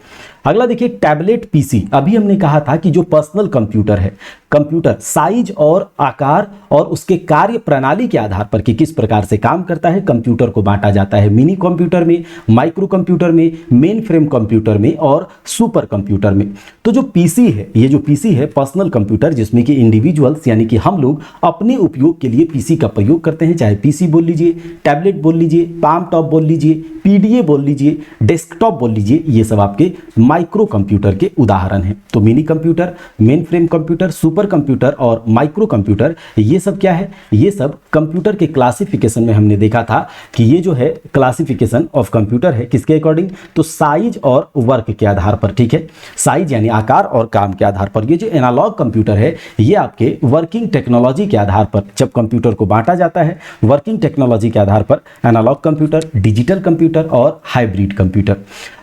अगला देखिए, टैबलेट पीसी। अभी हमने कहा था कि जो पर्सनल कंप्यूटर है, कंप्यूटर साइज और आकार और उसके कार्य प्रणाली के आधार पर कि किस प्रकार से काम करता है, कंप्यूटर को बांटा जाता है मिनी कंप्यूटर में, माइक्रो कंप्यूटर में, मेन फ्रेम कंप्यूटर में और सुपर कंप्यूटर में। तो जो पीसी है, ये जो पीसी है पर्सनल कंप्यूटर, जिसमें कि इंडिविजुअल्स यानी कि हम लोग अपने उपयोग के लिए पीसी का प्रयोग करते हैं, चाहे पीसी बोल लीजिए, टैबलेट बोल लीजिए, पाम टॉप बोल लीजिए, पीडीए बोल लीजिए, डेस्कटॉप बोल लीजिए, ये सब आपके माइक्रो कंप्यूटर के उदाहरण हैं। तो mini computer, main frame computer, super computer और माइक्रो कंप्यूटर, ये सब क्या है? ये सब कंप्यूटर के क्लासिफिकेशन में हमने देखा था कि ये जो है क्लासिफिकेशन ऑफ कंप्यूटर है किसके अकॉर्डिंग? तो साइज और वर्क के आधार पर। ठीक है, साइज यानी आकार और काम के आधार पर। ये जो एनालॉग कंप्यूटर है ये आपके वर्किंग टेक्नोलॉजी के आधार पर, जब कंप्यूटर को बांटा जाता है वर्किंग टेक्नोलॉजी के आधार पर, एनालॉग कंप्यूटर, डिजिटल कंप्यूटर और हाइब्रिड कंप्यूटर।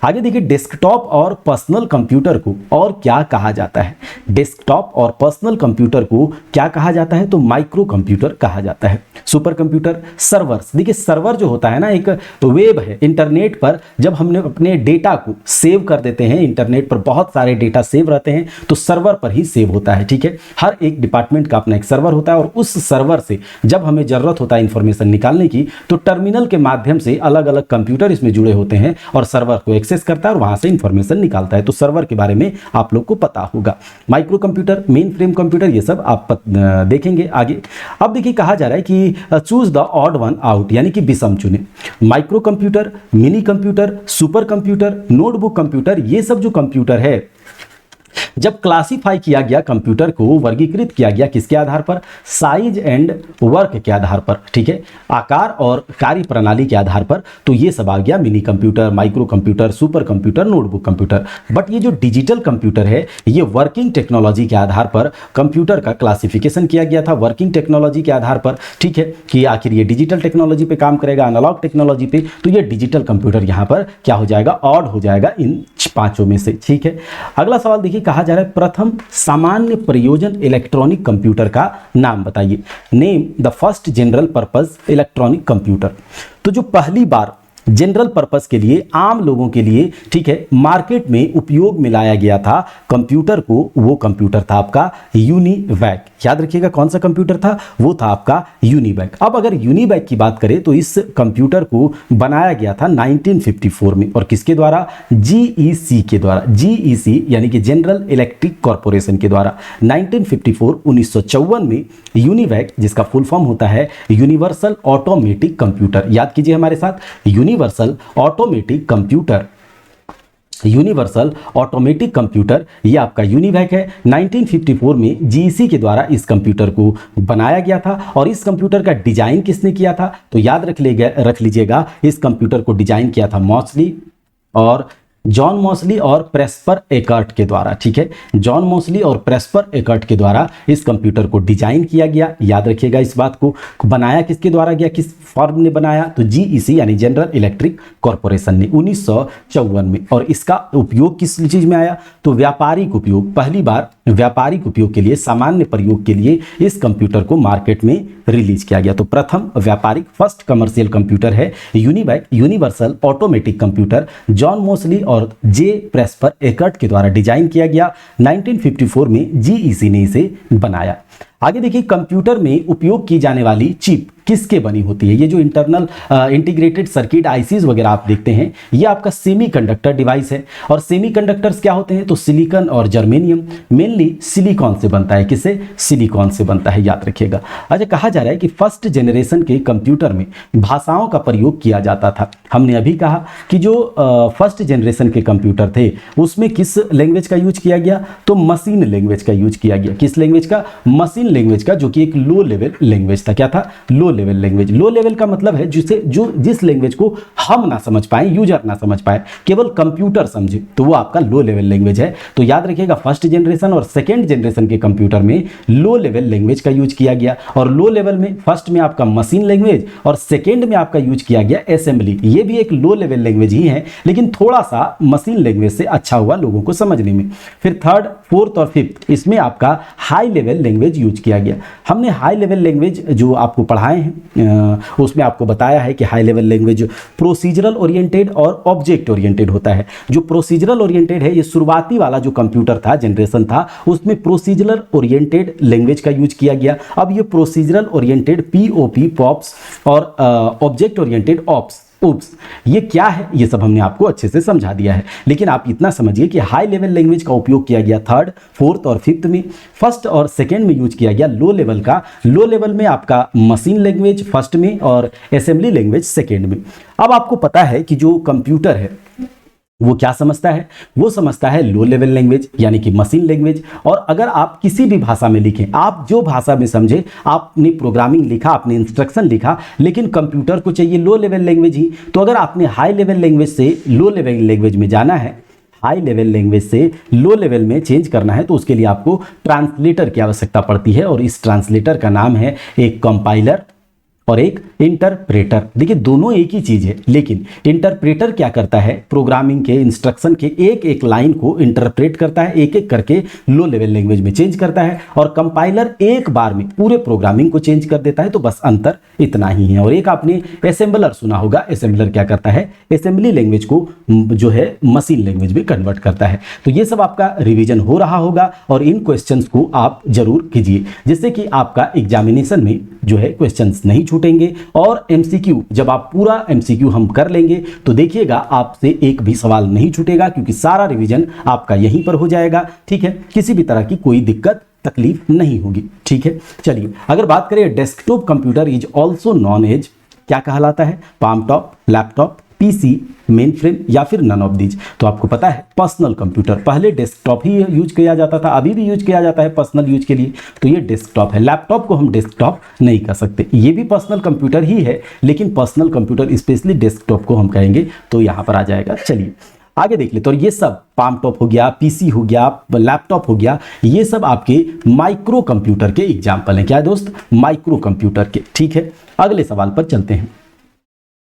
आगे देखिए, डेस्कटॉप और पर्सनल कंप्यूटर को और क्या कहा जाता है? डेस्कटॉप और पर्सनल कंप्यूटर को क्या कहा जाता है? तो माइक्रो कंप्यूटर कहा जाता है। Super computer, servers. देखिए, सर्वर जो होता है ना, एक वेब है, इंटरनेट पर जब हमने अपने डेटा को सेव कर देते हैं, इंटरनेट पर बहुत सारे डेटा सेव रहते हैं, तो सर्वर पर ही सेव होता है। ठीक है, हर एक डिपार्टमेंट का अपना एक सर्वर होता है और उस सर्वर से जब हमें जरूरत होता है इंफॉर्मेशन निकालने की, तो टर्मिनल के माध्यम से अलग अलग कंप्यूटर कंप्यूटर इसमें जुड़े होते हैं और सर्वर को एक्सेस करता है और वहां से इंफॉर्मेशन निकालता है। तो सर्वर के बारे में आप लोग को पता होगा। Micro computer, main frame computer, ये सब आप देखेंगे आगे। अब देखिए कहा जा रहा है कि choose the odd one out, यानी कि विषम चुने। Micro computer, mini computer, super computer, notebook computer, ये सब जो कंप्यूटर है जब क्लासिफाई किया गया, कंप्यूटर को वर्गीकृत किया गया किसके आधार पर? साइज एंड वर्क के आधार पर, ठीक है, आकार और कार्य प्रणाली के आधार पर। तो ये सब आ गया mini computer, micro computer, super computer, notebook computer. But ये जो डिजिटल कंप्यूटर है ये वर्किंग टेक्नोलॉजी के आधार पर कंप्यूटर का क्लासिफिकेशन किया गया था, वर्किंग टेक्नोलॉजी के आधार पर, ठीक है, कि आखिर ये डिजिटल टेक्नोलॉजी पे काम करेगा, एनालॉग टेक्नोलॉजी पे। तो ये डिजिटल कंप्यूटर यहाँ पर क्या हो जाएगा? ऑड हो जाएगा इन पांचों में से, ठीक है। अगला सवाल देखिए, कहा जा रहा है प्रथम सामान्य प्रयोजन इलेक्ट्रॉनिक कंप्यूटर का नाम बताइए। Name the first general purpose electronic computer. तो जो पहली बार जनरल पर्पस के लिए, आम लोगों के लिए, ठीक है, मार्केट में उपयोग में लाया गया था कंप्यूटर को, वो कंप्यूटर था आपका यूनिवैक। याद रखिएगा कौन सा कंप्यूटर था? वो था आपका यूनिवैक। अब अगर यूनिवैक की बात करें तो इस कंप्यूटर को बनाया गया था 1954 में, और किसके द्वारा? जीईसी के द्वारा। जीईसी यानी कि जनरल इलेक्ट्रिक कॉर्पोरेशन के द्वारा 1954 1954 में यूनिवैक, जिसका फुल फॉर्म होता है यूनिवर्सल ऑटोमेटिक कंप्यूटर। याद कीजिए हमारे साथ, universal automatic computer, universal automatic computer, ये आपका यूनिवैक है। 1954 में जीईसी के द्वारा इस कंप्यूटर को बनाया गया था। और इस कंप्यूटर का डिजाइन किसने किया था? तो याद रख लीजिएगा, इस कंप्यूटर को डिजाइन किया था मॉसली और जॉन मॉसली और प्रेस्पर एकर्ट के द्वारा, ठीक है, जॉन मॉसली और प्रेस्पर एकर्ट के द्वारा इस कंप्यूटर को डिजाइन किया गया। याद रखिएगा इस बात को। बनाया किसके द्वारा गया, किस फर्म ने बनाया? तो जीईसी यानी जनरल इलेक्ट्रिक कॉर्पोरेशन ने 1954 में। और इसका उपयोग किस चीज में आया? तो व्यापारिक उपयोग, पहली बार व्यापारिक उपयोग के लिए, सामान्य प्रयोग के लिए इस कंप्यूटर को मार्केट में रिलीज किया गया। तो प्रथम व्यापारिक, फर्स्ट कमर्शियल कंप्यूटर है UNIVAC, universal automatic computer, John Moseley और जे प्रेस्पर एकर्ट के द्वारा डिजाइन किया गया। 1954 में जीईसी ने इसे बनाया। आगे देखिए, कंप्यूटर में उपयोग की जाने वाली चिप किसके बनी होती है? ये जो इंटरनल इंटीग्रेटेड सर्किट आईसीज वगैरह आप देखते हैं, ये आपका सेमीकंडक्टर डिवाइस है। और सेमीकंडक्टर्स क्या होते हैं? तो सिलिकॉन और जर्मेनियम, मेनली सिलिकॉन से बनता है। किससे? सिलिकॉन से बनता है, याद रखिएगा। अच्छा, कहा जा रहा है कि फर्स्ट जनरेशन के कंप्यूटर में भाषाओं का प्रयोग किया जाता था। हमने अभी कहा कि जो फर्स्ट जनरेशन के कंप्यूटर थे उसमें किस लैंग्वेज का यूज किया गया? तो मशीन लैंग्वेज का यूज किया गया। किस लैंग्वेज का? मशीन लैंग्वेज का, जो कि एक लो लेवल लैंग्वेज था। क्या था? Low level language. Low level का मतलब है जिस लैंग्वेज को हम ना समझ पाए, यूजर ना समझ पाए, केवल कंप्यूटर समझे, तो वो आपका लो लेवल लैंग्वेज है। तो याद रखिएगा, फर्स्ट जनरेशन और सेकेंड जनरेशन के कंप्यूटर में लो लेवल लैंग्वेज का यूज किया गया। और लो लेवल में फर्स्ट में आपका मशीन लैंग्वेज और सेकेंड में आपका यूज किया गया असेंबली। ये भी एक लो लेवल लैंग्वेज ही है, लेकिन थोड़ा सा मशीन लैंग्वेज से अच्छा हुआ लोगों को समझने में। फिर थर्ड, फोर्थ और फिफ्थ, इसमें आपका हाई लेवल लैंग्वेज यूज किया गया। हमने हाई लेवल लैंग्वेज जो आपको पढ़ाए हैं उसमें आपको बताया है कि high level language procedural oriented और ऑब्जेक्ट ओरिएंटेड होता है। जो प्रोसीजरल ओरिएंटेड है, ये शुरुआती वाला जो कंप्यूटर था, जनरेशन था, उसमें प्रोसीजरल ओरिएंटेड लैंग्वेज का यूज किया गया। अब ये प्रोसीजरल ओरिएंटेड पीओपी पॉप्स और ऑब्जेक्ट ओरिएंटेड ऑप्स उप्स, ये क्या है? ये सब हमने आपको अच्छे से समझा दिया है। लेकिन आप इतना समझिए कि हाई लेवल लैंग्वेज का उपयोग किया गया थर्ड, फोर्थ और फिफ्थ में। फर्स्ट और सेकेंड में यूज किया गया लो लेवल का। लो लेवल में आपका मशीन लैंग्वेज फर्स्ट में और असेंबली लैंग्वेज सेकेंड में। अब आपको पता है कि जो कंप्यूटर है वो क्या समझता है? वो समझता है लो लेवल लैंग्वेज यानी कि मशीन लैंग्वेज। और अगर आप किसी भी भाषा में लिखें, आप जो भाषा में समझे, आपने प्रोग्रामिंग लिखा, आपने इंस्ट्रक्शन लिखा, लेकिन कंप्यूटर को चाहिए लो लेवल लैंग्वेज ही। तो अगर आपने हाई लेवल लैंग्वेज से लो लेवल लैंग्वेज में जाना है, हाई लेवल लैंग्वेज से लो लेवल में चेंज करना है, तो उसके लिए आपको ट्रांसलेटर की आवश्यकता पड़ती है। और इस ट्रांसलेटर का नाम है एक कंपाइलर और एक इंटरप्रेटर। देखिए, दोनों एक ही चीज है, लेकिन इंटरप्रेटर क्या करता है? प्रोग्रामिंग के इंस्ट्रक्शन के एक एक लाइन को इंटरप्रेट करता है, एक एक करके लो लेवल लैंग्वेज में चेंज करता है। और कंपाइलर एक बार में पूरे प्रोग्रामिंग को चेंज कर देता है। तो बस अंतर इतना ही है। और एक आपने असेंबलर सुना होगा। असेंबलर क्या करता है? असेंबली लैंग्वेज को जो है मशीन लैंग्वेज में कन्वर्ट करता है। तो ये सब आपका रिवीजन हो रहा होगा और इन क्वेश्चंस को आप जरूर कीजिए, जिससे कि आपका एग्जामिनेशन में जो है क्वेश्चंस नहीं छूटेंगे। और एमसीक्यू, जब आप पूरा एमसीक्यू हम कर लेंगे तो देखिएगा आपसे एक भी सवाल नहीं छूटेगा, क्योंकि सारा रिवीजन आपका यहीं पर हो जाएगा। ठीक है, किसी भी तरह की कोई दिक्कत तकलीफ नहीं होगी। ठीक है, चलिए अगर बात करें desktop computer is also known as क्या कहलाता है, palmtop, laptop, PC, mainframe या फिर नन ऑफ दीज। तो आपको पता है पर्सनल कंप्यूटर, पहले डेस्कटॉप ही यूज किया जाता था, अभी भी यूज किया जाता है पर्सनल यूज के लिए, तो ये डेस्कटॉप है। लैपटॉप को हम डेस्कटॉप नहीं कह सकते, ये भी पर्सनल कंप्यूटर ही है, लेकिन पर्सनल कंप्यूटर स्पेशली डेस्कटॉप को हम कहेंगे तो यहाँ पर आ जाएगा। चलिए आगे देख ले, तो ये सब पाम टॉप हो गया, पीसी हो गया, लैपटॉप हो गया, ये सब आपके माइक्रो कंप्यूटर के एग्जाम्पल हैं। क्या है दोस्त, माइक्रो कंप्यूटर के। ठीक है, अगले सवाल पर चलते हैं।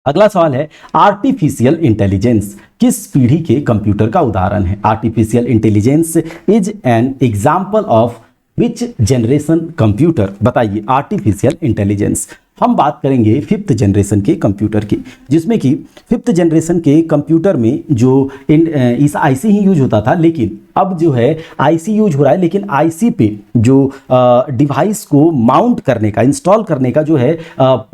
अगला सवाल है आर्टिफिशियल इंटेलिजेंस किस पीढ़ी के कंप्यूटर का उदाहरण है। Artificial intelligence is an example of which generation computer. बताइए, आर्टिफिशियल इंटेलिजेंस हम बात करेंगे फिफ्थ जनरेशन के कंप्यूटर की, जिसमें कि फिफ्थ जनरेशन के कंप्यूटर में जो इस आईसी ही यूज होता था, लेकिन अब जो है आईसी यूज हो रहा है, लेकिन आईसी पे जो डिवाइस को माउंट करने का, इंस्टॉल करने का जो है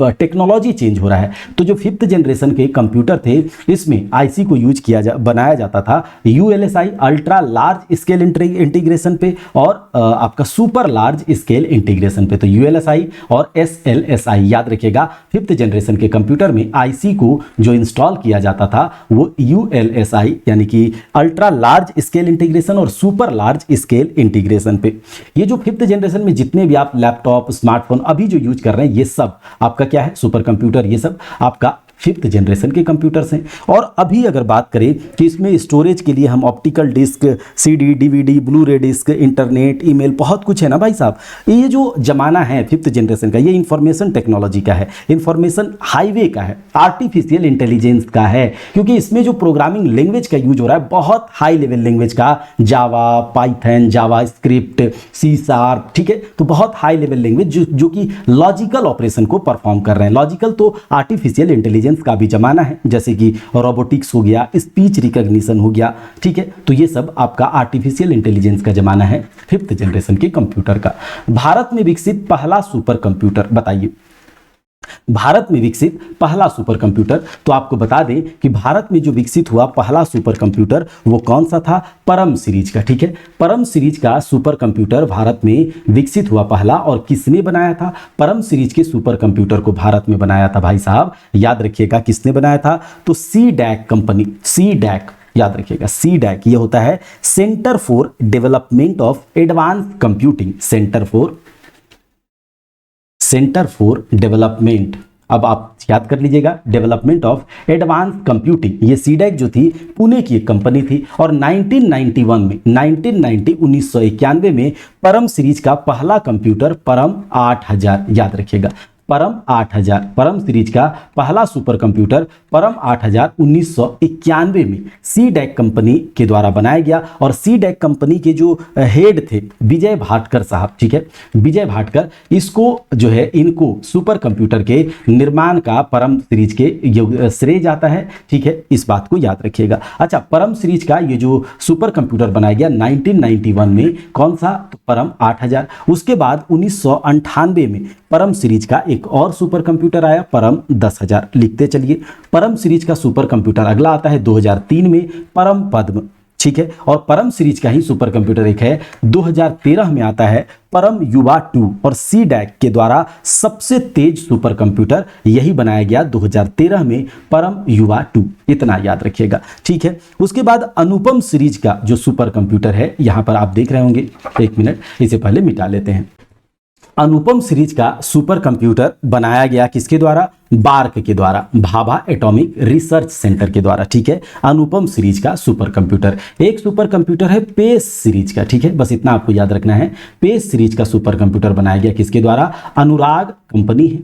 टेक्नोलॉजी चेंज हो रहा है। तो जो फिफ्थ जनरेशन के कंप्यूटर थे, इसमें आईसी को यूज बनाया जाता था ULSI ultra large scale integration पे और आपका सुपर लार्ज स्केल इंटीग्रेशन पे। तो यूएलएसआई और एसएलएसआई याद रखिएगा, फिफ्थ जनरेशन के कंप्यूटर में आईसी को जो इंस्टॉल किया जाता था वो यूएलएसआई यानी कि अल्ट्रा लार्ज स्केल इंटीग्रेशन और सुपर लार्ज स्केल इंटीग्रेशन पे। ये जो फिफ्थ जनरेशन में जितने भी आप लैपटॉप, स्मार्टफोन अभी जो यूज कर रहे हैं, ये सब आपका क्या है, सुपर कंप्यूटर, ये सब आपका फिफ्थ जनरेशन के कंप्यूटर्स हैं। और अभी अगर बात करें कि इसमें स्टोरेज के लिए हम optical disc, CD, DVD, Blu-ray disc, internet, email, बहुत कुछ है ना भाई साहब। ये जो जमाना है फिफ्थ जनरेशन का, ये इंफॉर्मेशन टेक्नोलॉजी का है, इंफॉर्मेशन हाईवे का है, आर्टिफिशियल इंटेलिजेंस का है, क्योंकि इसमें जो प्रोग्रामिंग लैंग्वेज का यूज हो रहा है बहुत हाई लेवल लैंग्वेज का, जावा, पाइथन, जावा स्क्रिप्ट, सी शार्प। ठीक है, तो बहुत हाई लेवल लैंग्वेज जो कि लॉजिकल ऑपरेशन को परफॉर्म कर रहे हैं। लॉजिकल तो आर्टिफिशियल इंटेलिजेंस का भी जमाना है, जैसे कि रोबोटिक्स हो गया, स्पीच रिकॉग्निशन हो गया। ठीक है, तो ये सब आपका आर्टिफिशियल इंटेलिजेंस का जमाना है फिफ्थ जनरेशन के कंप्यूटर का। भारत में विकसित पहला सुपर कंप्यूटर, बताइए भारत में विकसित पहला सुपर कंप्यूटर। तो आपको बता दें कि भारत में जो विकसित हुआ पहला सुपर कंप्यूटर वो कौन सा था, परम सीरीज का। ठीक है, परम सीरीज का सुपर कंप्यूटर भारत में विकसित हुआ पहला। और किसने बनाया था परम सीरीज के सुपर कंप्यूटर को? भारत में बनाया था भाई साहब, याद रखिएगा किसने बनाया था, तो C DAC company. C DAC याद रखिएगा, सी डैक ये होता है centre for development of advance computing, centre for development, अब आप याद कर लीजिएगा, डेवलपमेंट ऑफ एडवांस कंप्यूटिंग। ये सीडैक जो थी पुणे की एक कंपनी थी। और 1991 में 1991 में परम सीरीज का पहला कंप्यूटर परम 8000, याद रखिएगा परम 8000, परम सीरीज का पहला सुपर कंप्यूटर परम 8000 1991 में सी डैक कंपनी के द्वारा बनाया गया। और सी डैक कंपनी के जो हेड थे विजय भाटकर साहब, ठीक है, विजय भाटकर, इसको जो है इनको सुपर कंप्यूटर के निर्माण का परम सीरीज के श्रेय जाता है। ठीक है, इस बात को याद रखिएगा। अच्छा, परम सीरीज का ये जो सुपर कंप्यूटर बनाया गया 1991 में, कौन सा, तो परम 8000। उसके बाद 1998 में परम सीरीज का एक और सुपर कंप्यूटर आया परम 10000। लिखते चलिए, परम सीरीज का सुपर कंप्यूटर अगला आता है 2003 में परम पद्म। ठीक है, और परम सीरीज का ही सुपर कंप्यूटर एक है 2013 में आता है परम युवा 2। और सी डैक के द्वारा सबसे तेज सुपर कंप्यूटर यही बनाया गया 2013 में परम युवा 2, इतना याद रखिएगा। ठीक है, उसके बाद अनुपम सीरीज का जो सुपर कंप्यूटर है, यहां पर आप देख रहे होंगे, एक मिनट इसे पहले मिटा लेते हैं। अनुपम सीरीज का सुपर कंप्यूटर बनाया गया किसके द्वारा, बार्क के द्वारा, भाभा एटॉमिक रिसर्च सेंटर के द्वारा। ठीक है, अनुपम सीरीज का सुपर कंप्यूटर। एक सुपर कंप्यूटर है पेस सीरीज का। ठीक है, बस इतना आपको याद रखना है, पेस सीरीज का सुपर कंप्यूटर बनाया गया किसके द्वारा, अनुराग कंपनी है।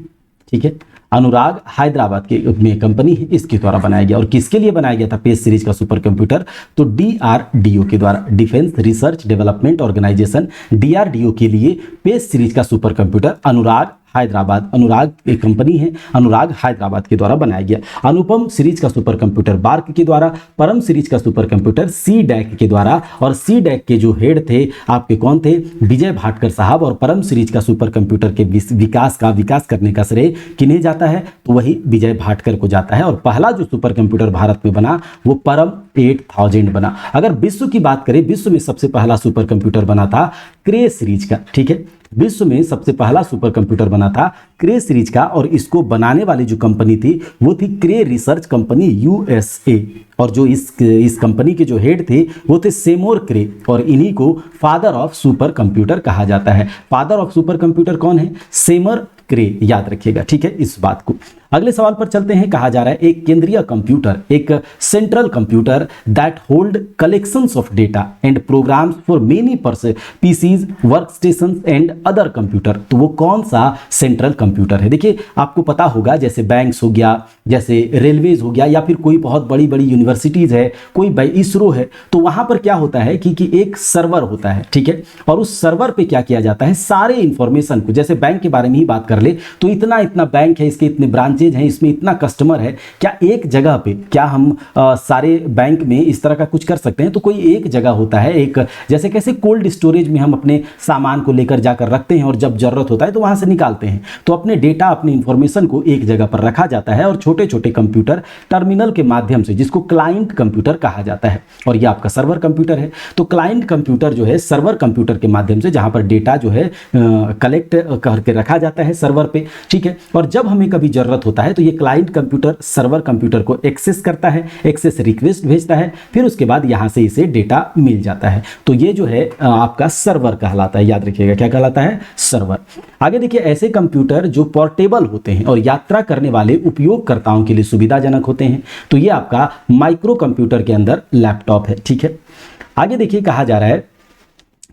ठीक है, अनुराग हैदराबाद के में कंपनी है, इसके द्वारा बनाया गया। और किसके लिए बनाया गया था पेस सीरीज का सुपर कंप्यूटर, तो डीआरडीओ के द्वारा, defence research development organisation, DRDO के लिए पेस सीरीज का सुपर कंप्यूटर अनुराग हैदराबाद, अनुराग एक कंपनी है, अनुराग हैदराबाद के द्वारा बनाया गया। अनुपम सीरीज का सुपर कंप्यूटर बार्क के द्वारा, परम सीरीज का सुपर कंप्यूटर सी डैक के द्वारा, और सी डैक के जो हेड थे आपके कौन थे, विजय भाटकर साहब, और परम सीरीज का सुपर कंप्यूटर के विकास करने का श्रेय किन्हें जाता है, तो वही विजय भाटकर को जाता है। और पहला जो सुपर कंप्यूटर भारत में बना वो परम 8000 बना। अगर विश्व की बात करें, विश्व में सबसे पहला सुपर कंप्यूटर बना था क्रे सीरीज का, ठीक है, विश्व में सबसे पहला सुपर कंप्यूटर बना था क्रे सीरीज का, और इसको बनाने वाली जो कंपनी थी वो थी क्रे रिसर्च कंपनी यूएसए, और जो इस कंपनी के जो हेड थे वो थे सेमोर क्रे, और इन्हीं को फादर ऑफ सुपर कंप्यूटर कहा जाता है। फादर ऑफ सुपर कंप्यूटर कौन है, सेमर क्रे, याद रखिएगा, ठीक है इस बात को। अगले सवाल पर चलते हैं। कहा जा रहा है एक केंद्रीय कंप्यूटर, एक central computer that hold collections of data and programs for many PCs, work station and other computer, तो वो कौन सा सेंट्रल कंप्यूटर है। देखिए आपको पता होगा, जैसे बैंक्स हो गया, जैसे रेलवेज हो गया, या फिर कोई बहुत बड़ी बड़ी यूनिवर्सिटीज है, कोई इसरो है, तो वहां पर क्या होता है कि एक सर्वर होता है, ठीक है, और उस सर्वर पे क्या किया जाता है, सारे इंफॉर्मेशन को, जैसे बैंक के बारे में ही बात कर ले तो इतना बैंक है, इसके इतने ब्रांचेज हैं, इसमें इतना कस्टमर है, क्या एक जगह पे क्या हम सारे बैंक में इस तरह का कुछ कर सकते हैं, तो कोई एक जगह होता है, एक जैसे कैसे कोल्ड स्टोरेज में हम अपने सामान को लेकर जाकर रखते हैं और जब जरूरत होता है तो वहां से निकालते हैं, तो अपने डेटा अपनी इंफॉर्मेशन को एक जगह पर रखा जाता है, और छोटे छोटे कंप्यूटर टर्मिनल के माध्यम से, जिसको क्लाइंट कंप्यूटर कहा जाता है, और ये आपका सर्वर कंप्यूटर है। तो क्लाइंट कंप्यूटर जो है सर्वर कंप्यूटर के माध्यम से, जहां पर डेटा जो है कलेक्ट करके रखा जाता है सर्वर पे, ठीक है, और जब हमें कभी जरूरत होता है तो ये क्लाइंट कंप्यूटर सर्वर कंप्यूटर को एक्सेस करता है, एक्सेस रिक्वेस्ट भेजता है, फिर उसके बाद यहां से इसे डेटा मिल जाता है, तो ये जो है आपका सर्वर कहलाता है, याद रखिएगा क्या कहलाता है, सर्वर। आगे देखिए ऐसे कंप्यूटर जो पोर्टेबल होते हैं और यात्रा करने वाले उपयोगकर्ताओं के लिए सुविधाजनक होते हैं, तो ये आपका माइक्रो कंप्यूटर के अंदर लैपटॉप है, ठीक है। आगे देखिए कहा जा रहा है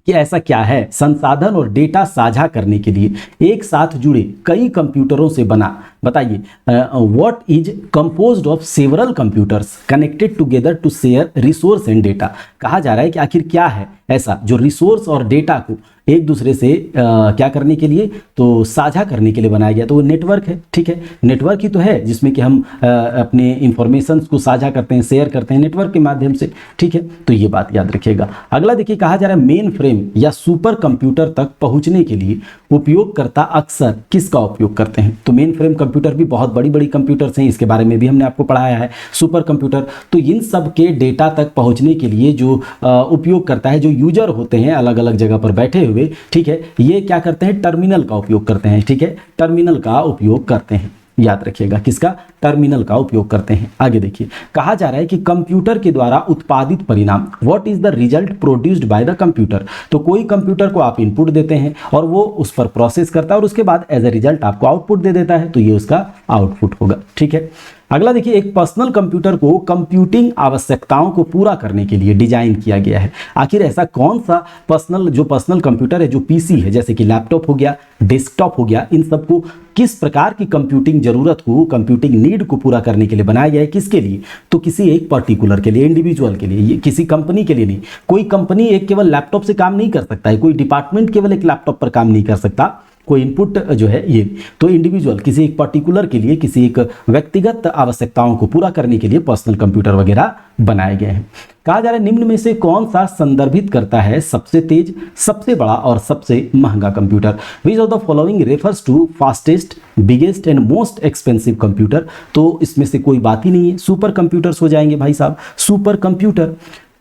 कि ऐसा क्या है, संसाधन और डेटा साझा करने के लिए एक साथ जुड़े कई कंप्यूटरों से बना, बताइए, what is composed of several computers connected together to share resource and data. कहा जा रहा है कि आखिर क्या है ऐसा जो रिसोर्स और डेटा को एक दूसरे से क्या करने के लिए, तो साझा करने के लिए बनाया गया, तो वो नेटवर्क है, ठीक है, नेटवर्क ही तो है जिसमें कि हम अपने इंफॉर्मेशन को साझा करते हैं, शेयर करते हैं नेटवर्क के माध्यम से, ठीक है, तो ये बात याद रखिएगा। अगला देखिए कहा जा रहा है मेन फ्रेम या सुपर कंप्यूटर तक पहुंचने के लिए उपयोगकर्ता अक्सर किसका उपयोग करते हैं, तो मेन फ्रेम कंप्यूटर भी बहुत बड़ी बड़ी कंप्यूटर्स हैं, इसके बारे में भी हमने आपको पढ़ाया है। सुपर कंप्यूटर, तो इन सब के डेटा तक पहुंचने के लिए जो उपयोग करता है, जो यूजर होते हैं अलग अलग जगह पर बैठे हुए, ठीक है, ये क्या करते हैं, टर्मिनल का उपयोग करते हैं, ठीक है, टर्मिनल का उपयोग करते हैं, याद रखिएगा किसका, टर्मिनल का उपयोग करते हैं। आगे देखिए कहा जा रहा है कि कंप्यूटर के द्वारा उत्पादित परिणाम, what is the result produced by the computer, तो कोई कंप्यूटर को आप इनपुट देते हैं और वो उस पर प्रोसेस करता है और उसके बाद एज ए रिजल्ट आपको आउटपुट दे देता है, तो ये उसका आउटपुट होगा, ठीक है। अगला देखिए एक पर्सनल कंप्यूटर को कंप्यूटिंग आवश्यकताओं को पूरा करने के लिए डिजाइन किया गया है। आखिर ऐसा कौन सा पर्सनल कंप्यूटर है जो पीसी है, जैसे कि लैपटॉप हो गया, डेस्कटॉप हो गया, इन सबको किस प्रकार की कंप्यूटिंग जरूरत को, कंप्यूटिंग नीड को पूरा करने के लिए बनाया गया है, किसके लिए, तो किसी एक पर्टिकुलर के लिए, इंडिविजुअल के लिए, ये किसी कंपनी के लिए नहीं। कोई कंपनी एक केवल लैपटॉप से काम नहीं कर सकता है, कोई डिपार्टमेंट केवल एक लैपटॉप पर काम नहीं कर सकता, कोई इनपुट जो है ये, तो इंडिविजुअल किसी एक पर्टिकुलर के लिए, किसी एक व्यक्तिगत आवश्यकताओं को पूरा करने के लिए पर्सनल कंप्यूटर वगैरह बनाए गए हैं। कहा जा रहा है निम्न में से कौन सा संदर्भित करता है सबसे तेज, सबसे बड़ा और सबसे महंगा computer, which of the following refers to fastest, biggest and most expensive computer, तो इसमें से कोई बात ही नहीं है, सुपर कंप्यूटर्स हो जाएंगे भाई साहब, सुपर कंप्यूटर।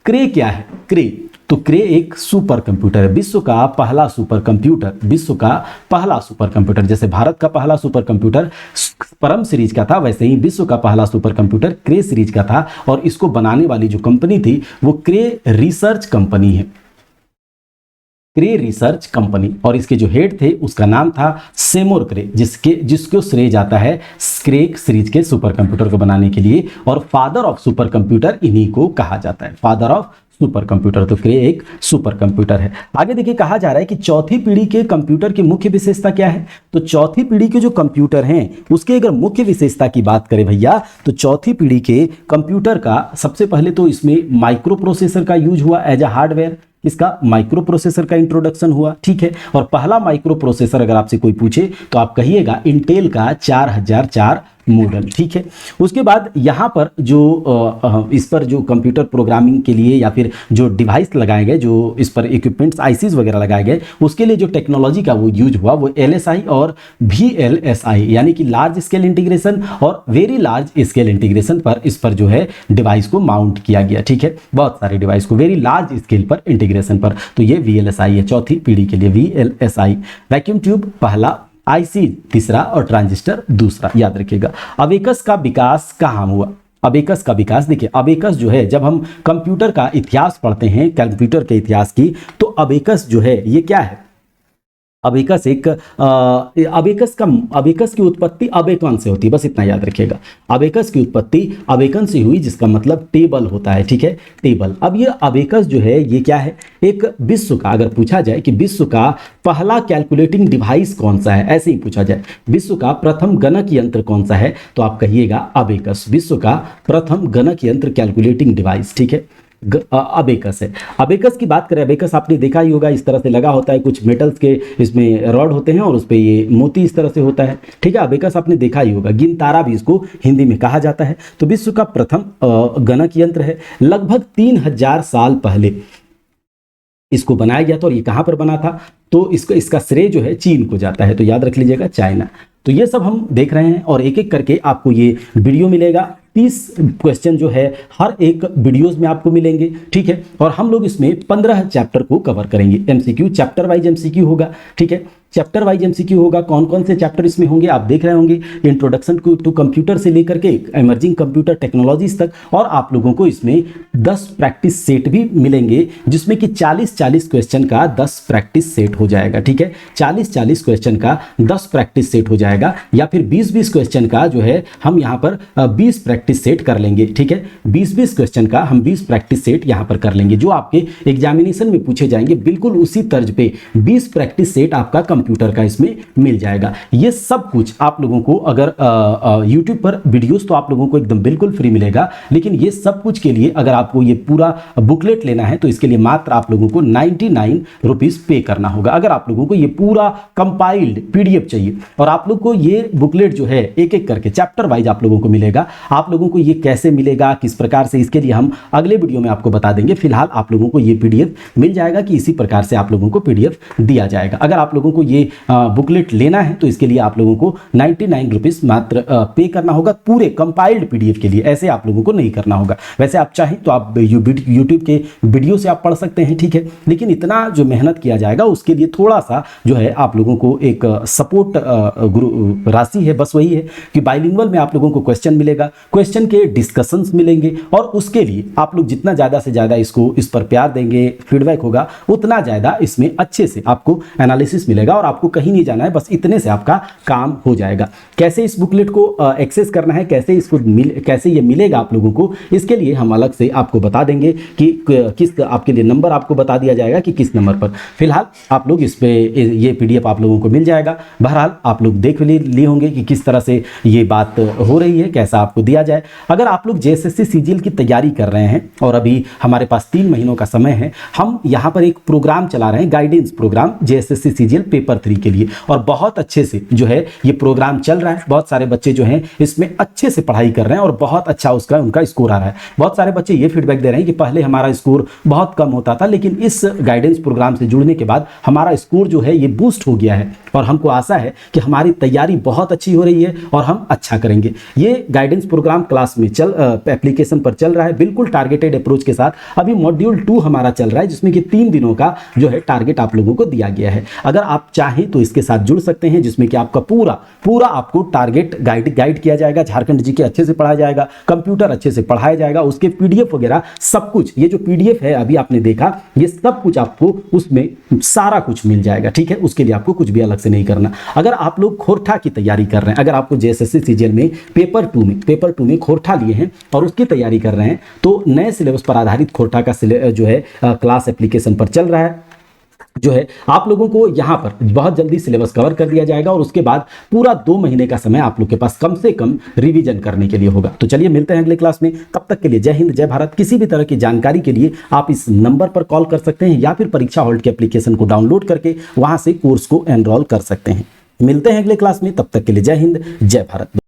क्रे क्या है, क्रे, तो क्रे एक सुपर कंप्यूटर है, विश्व का पहला सुपर कंप्यूटर, विश्व का पहला सुपर कंप्यूटर, जैसे भारत का पहला सुपर कंप्यूटर परम सीरीज का था, वैसे ही विश्व का पहला सुपर कंप्यूटर क्रे सीरीज का था, और इसको बनाने वाली जो कंपनी थी वो क्रे रिसर्च कंपनी है, क्रे रिसर्च कंपनी, और इसके जो हेड थे उसका नाम था सेमोर क्रे, जिसको श्रेय जाता है क्रे सीरीज के सुपर कंप्यूटर को बनाने के लिए, और फादर ऑफ सुपर कंप्यूटर इन्हीं को कहा जाता है, फादर ऑफ सुपर कंप्यूटर, तो क्रे एक सुपर कंप्यूटर है। आगे देखिए कहा जा रहा है कि चौथी पीढ़ी के कंप्यूटर की मुख्य विशेषता क्या है, तो चौथी पीढ़ी के जो कंप्यूटर हैं उसके अगर मुख्य विशेषता की बात करें भैया, तो चौथी पीढ़ी के कंप्यूटर का सबसे पहले तो इसमें माइक्रो प्रोसेसर का यूज हुआ एज अ हार्डवेयर, इसका माइक्रो प्रोसेसर का इंट्रोडक्शन हुआ, ठीक है। और पहला माइक्रो प्रोसेसर अगर आपसे कोई पूछे तो आप कहिएगा इंटेल का 4004 मॉडल, ठीक है। उसके बाद यहाँ पर जो इस पर जो कंप्यूटर प्रोग्रामिंग के लिए या फिर जो डिवाइस लगाए गए, जो इस पर इक्विपमेंट्स आईसीज वगैरह लगाए गए, उसके लिए जो टेक्नोलॉजी का वो यूज हुआ वो LSI और VLSI यानी कि लार्ज स्केल इंटीग्रेशन और वेरी लार्ज स्केल इंटीग्रेशन पर इस पर जो है डिवाइस को माउंट किया गया, ठीक है। बहुत सारे डिवाइस को वेरी लार्ज स्केल पर इंटीग्रेशन पर, तो ये VLSI है चौथी पीढ़ी के लिए VLSI। वैक्यूम ट्यूब पहला, आईसी तीसरा और ट्रांजिस्टर दूसरा, याद रखिएगा। अबेकस का विकास कहाँ हुआ? अबेकस का विकास देखिए, अबेकस जो है जब हम कंप्यूटर का इतिहास पढ़ते हैं, कंप्यूटर के इतिहास की, तो अबेकस जो है ये क्या है? अबेकस एक अबेकस की उत्पत्ति अबेकन से होती है, बस इतना याद रखिएगा। अबेकस की उत्पत्ति अबेकन से हुई, जिसका मतलब टेबल होता है, ठीक है, टेबल। अब ये अबेकस जो है ये क्या है? एक विश्व का, अगर पूछा जाए कि विश्व का पहला कैलकुलेटिंग डिवाइस कौन सा है, ऐसे ही पूछा जाए विश्व का प्रथम गणक यंत्र कौन सा है, तो आप कहिएगा अबेकस, विश्व का प्रथम गणक यंत्र कैलकुलेटिंग डिवाइस, ठीक है, अबेकस है। अबेकस की बात करें, अबेकस आपने देखा ही होगा, इस तरह से लगा होता है, कुछ मेटल्स के इसमें रॉड होते हैं और उस पर ये मोती इस तरह से होता है, ठीक है। अबेकस आपने देखा ही होगा, गिनतारा भी इसको हिंदी में कहा जाता है। तो विश्व का प्रथम गणक यंत्र है। लगभग 3000 साल पहले इसको बनाया गया था और ये कहाँ पर बना था? तो इसका श्रेय जो है चीन को जाता है, तो याद रख लीजिएगा, चाइना। तो ये सब हम देख रहे हैं और एक एक करके आपको ये वीडियो मिलेगा। 30 क्वेश्चन जो है हर एक वीडियोस में आपको मिलेंगे, ठीक है। और हम लोग इसमें 15 चैप्टर को कवर करेंगे। MCQ चैप्टर वाइज MCQ होगा, ठीक है, चैप्टर वाइज MCQ होगा। कौन कौन से चैप्टर इसमें होंगे आप देख रहे होंगे, इंट्रोडक्शन टू कंप्यूटर से लेकर के इमर्जिंग कंप्यूटर टेक्नोलॉजीज तक। और आप लोगों को इसमें 10 प्रैक्टिस सेट भी मिलेंगे, जिसमें कि 40-40 क्वेश्चन का 10 प्रैक्टिस सेट हो जाएगा, ठीक है। 40-40 क्वेश्चन का 10 प्रैक्टिस सेट हो जाएगा, या फिर 20-20 क्वेश्चन का जो है हम यहाँ पर 20 प्रैक्टिस सेट कर लेंगे, ठीक है। 20-20 क्वेश्चन का हम 20 प्रैक्टिस सेट यहाँ पर कर लेंगे, जो आपके एग्जामिनेशन में पूछे जाएंगे। बिल्कुल उसी तर्ज पे 20 प्रैक्टिस सेट आपका कंप्यूटर का इसमें मिल जाएगा। ये सब कुछ आप लोगों को अगर YouTube पर वीडियोस तो आप लोगों को एकदम बिल्कुल फ्री मिलेगा, लेकिन ये सब कुछ के लिए अगर आपको ये पूरा बुकलेट लेना है तो इसके लिए मात्र आप लोगों को 99 रुपीज पे करना होगा। अगर आप लोगों को ये पूरा कंपाइल्ड PDF चाहिए और आप लोग को ये बुकलेट जो है एक एक करके चैप्टर वाइज आप लोगों को मिलेगा। आप लोगों को ये कैसे मिलेगा, किस प्रकार से, इसके लिए हम अगले वीडियो में आपको बता देंगे। फिलहाल आप लोगों को ये PDF मिल जाएगा कि इसी प्रकार से आप लोगों को PDF दिया जाएगा। अगर आप लोगों को ये बुकलेट लेना है तो इसके लिए आप लोगों को 99 रुपीज मात्र पे करना होगा पूरे कंपाइल्ड PDF के लिए। ऐसे आप लोगों को नहीं करना होगा। वैसे आप चाहें तो आप YouTube के वीडियो से आप पढ़ सकते हैं, ठीक है, लेकिन इतना जो मेहनत किया जाएगा उसके लिए थोड़ा सा जो है आप लोगों को एक सपोर्ट राशि है, बस वही है कि बाइलिंगुअल में आप लोगों को क्वेश्चन मिलेगा, क्वेश्चन के डिस्कशंस मिलेंगे, और उसके लिए आप लोग जितना ज़्यादा से ज़्यादा इस पर प्यार देंगे, फीडबैक होगा, उतना ज़्यादा इसमें अच्छे से आपको एनालिसिस मिलेगा और आपको कहीं नहीं जाना है, बस इतने से आपका काम हो जाएगा। कैसे इस बुकलेट को एक्सेस करना है, कैसे ये मिलेगा आप लोगों को, इसके लिए हम अलग से आपको बता देंगे कि किस आपके लिए नंबर आपको बता दिया जाएगा कि किस नंबर पर। फिलहाल आप लोग इस पे ये PDF आप लोगों को मिल जाएगा। बहरहाल आप लोग देख लिए होंगे कि किस तरह से ये बात हो रही है, कैसा आपको दिया जाए। अगर आप लोग JSSC CGL की तैयारी कर रहे हैं और अभी हमारे पास 3 महीनों का समय है, हम यहाँ पर एक प्रोग्राम चला रहे हैं, guidance programme JSSC CGL paper 3 के लिए, और बहुत अच्छे से जो है ये प्रोग्राम चल रहा है। बहुत सारे बच्चे जो हैं इसमें अच्छे से पढ़ाई कर रहे हैं और बहुत अच्छा उनका स्कोर आ रहा है। बहुत सारे बच्चे ये फीडबैक दे रहे हैं कि पहले हमारा स्कोर बहुत कम होता था, लेकिन इस गाइडेंस प्रोग्राम से जुड़ने के बाद हमारा स्कोर जो है ये बूस्ट हो गया है, और हमको आशा है कि हमारी तैयारी बहुत अच्छी हो रही है और हम अच्छा करेंगे। ये गाइडेंस प्रोग्राम क्लास में एप्लीकेशन पर चल रहा है, बिल्कुल टारगेटेड अप्रोच के साथ। अभी मॉड्यूल 2 हमारा चल रहा है, जिसमें कि 3 दिनों का जो है टारगेट आप लोगों को दिया गया है। अगर आप चाहें तो इसके साथ जुड़ सकते हैं, जिसमें कि आपका पूरा आपको टारगेट गाइड किया जाएगा। झारखंड जीके अच्छे से पढ़ाया जाएगा, कंप्यूटर अच्छे से पढ़ाया जाएगा, उसके PDF वगैरह सब कुछ, ये जो PDF है अभी आपने देखा, ये सब कुछ आपको उसमें सारा कुछ मिल जाएगा, ठीक है। उसके लिए आपको कुछ भी अलग से नहीं करना। अगर आप लोग खोरठा की तैयारी कर रहे हैं, अगर आपको JSSC CGL में पेपर 2 में खोरठा लिए हैं और उसकी तैयारी कर रहे हैं, तो नए सिलेबस पर आधारित खोरठा का जो है क्लास एप्लीकेशन पर चल रहा है। जो है आप लोगों को यहाँ पर बहुत जल्दी सिलेबस कवर कर दिया जाएगा और उसके बाद पूरा 2 महीने का समय आप लोग के पास कम से कम रिवीजन करने के लिए होगा। तो चलिए मिलते हैं अगले क्लास में, तब तक के लिए जय हिंद जय भारत। किसी भी तरह की जानकारी के लिए आप इस नंबर पर कॉल कर सकते हैं या फिर परीक्षा हॉल्ट के एप्लीकेशन को डाउनलोड करके वहां से कोर्स को एनरोल कर सकते हैं। मिलते हैं अगले क्लास में, तब तक के लिए जय हिंद जय भारत।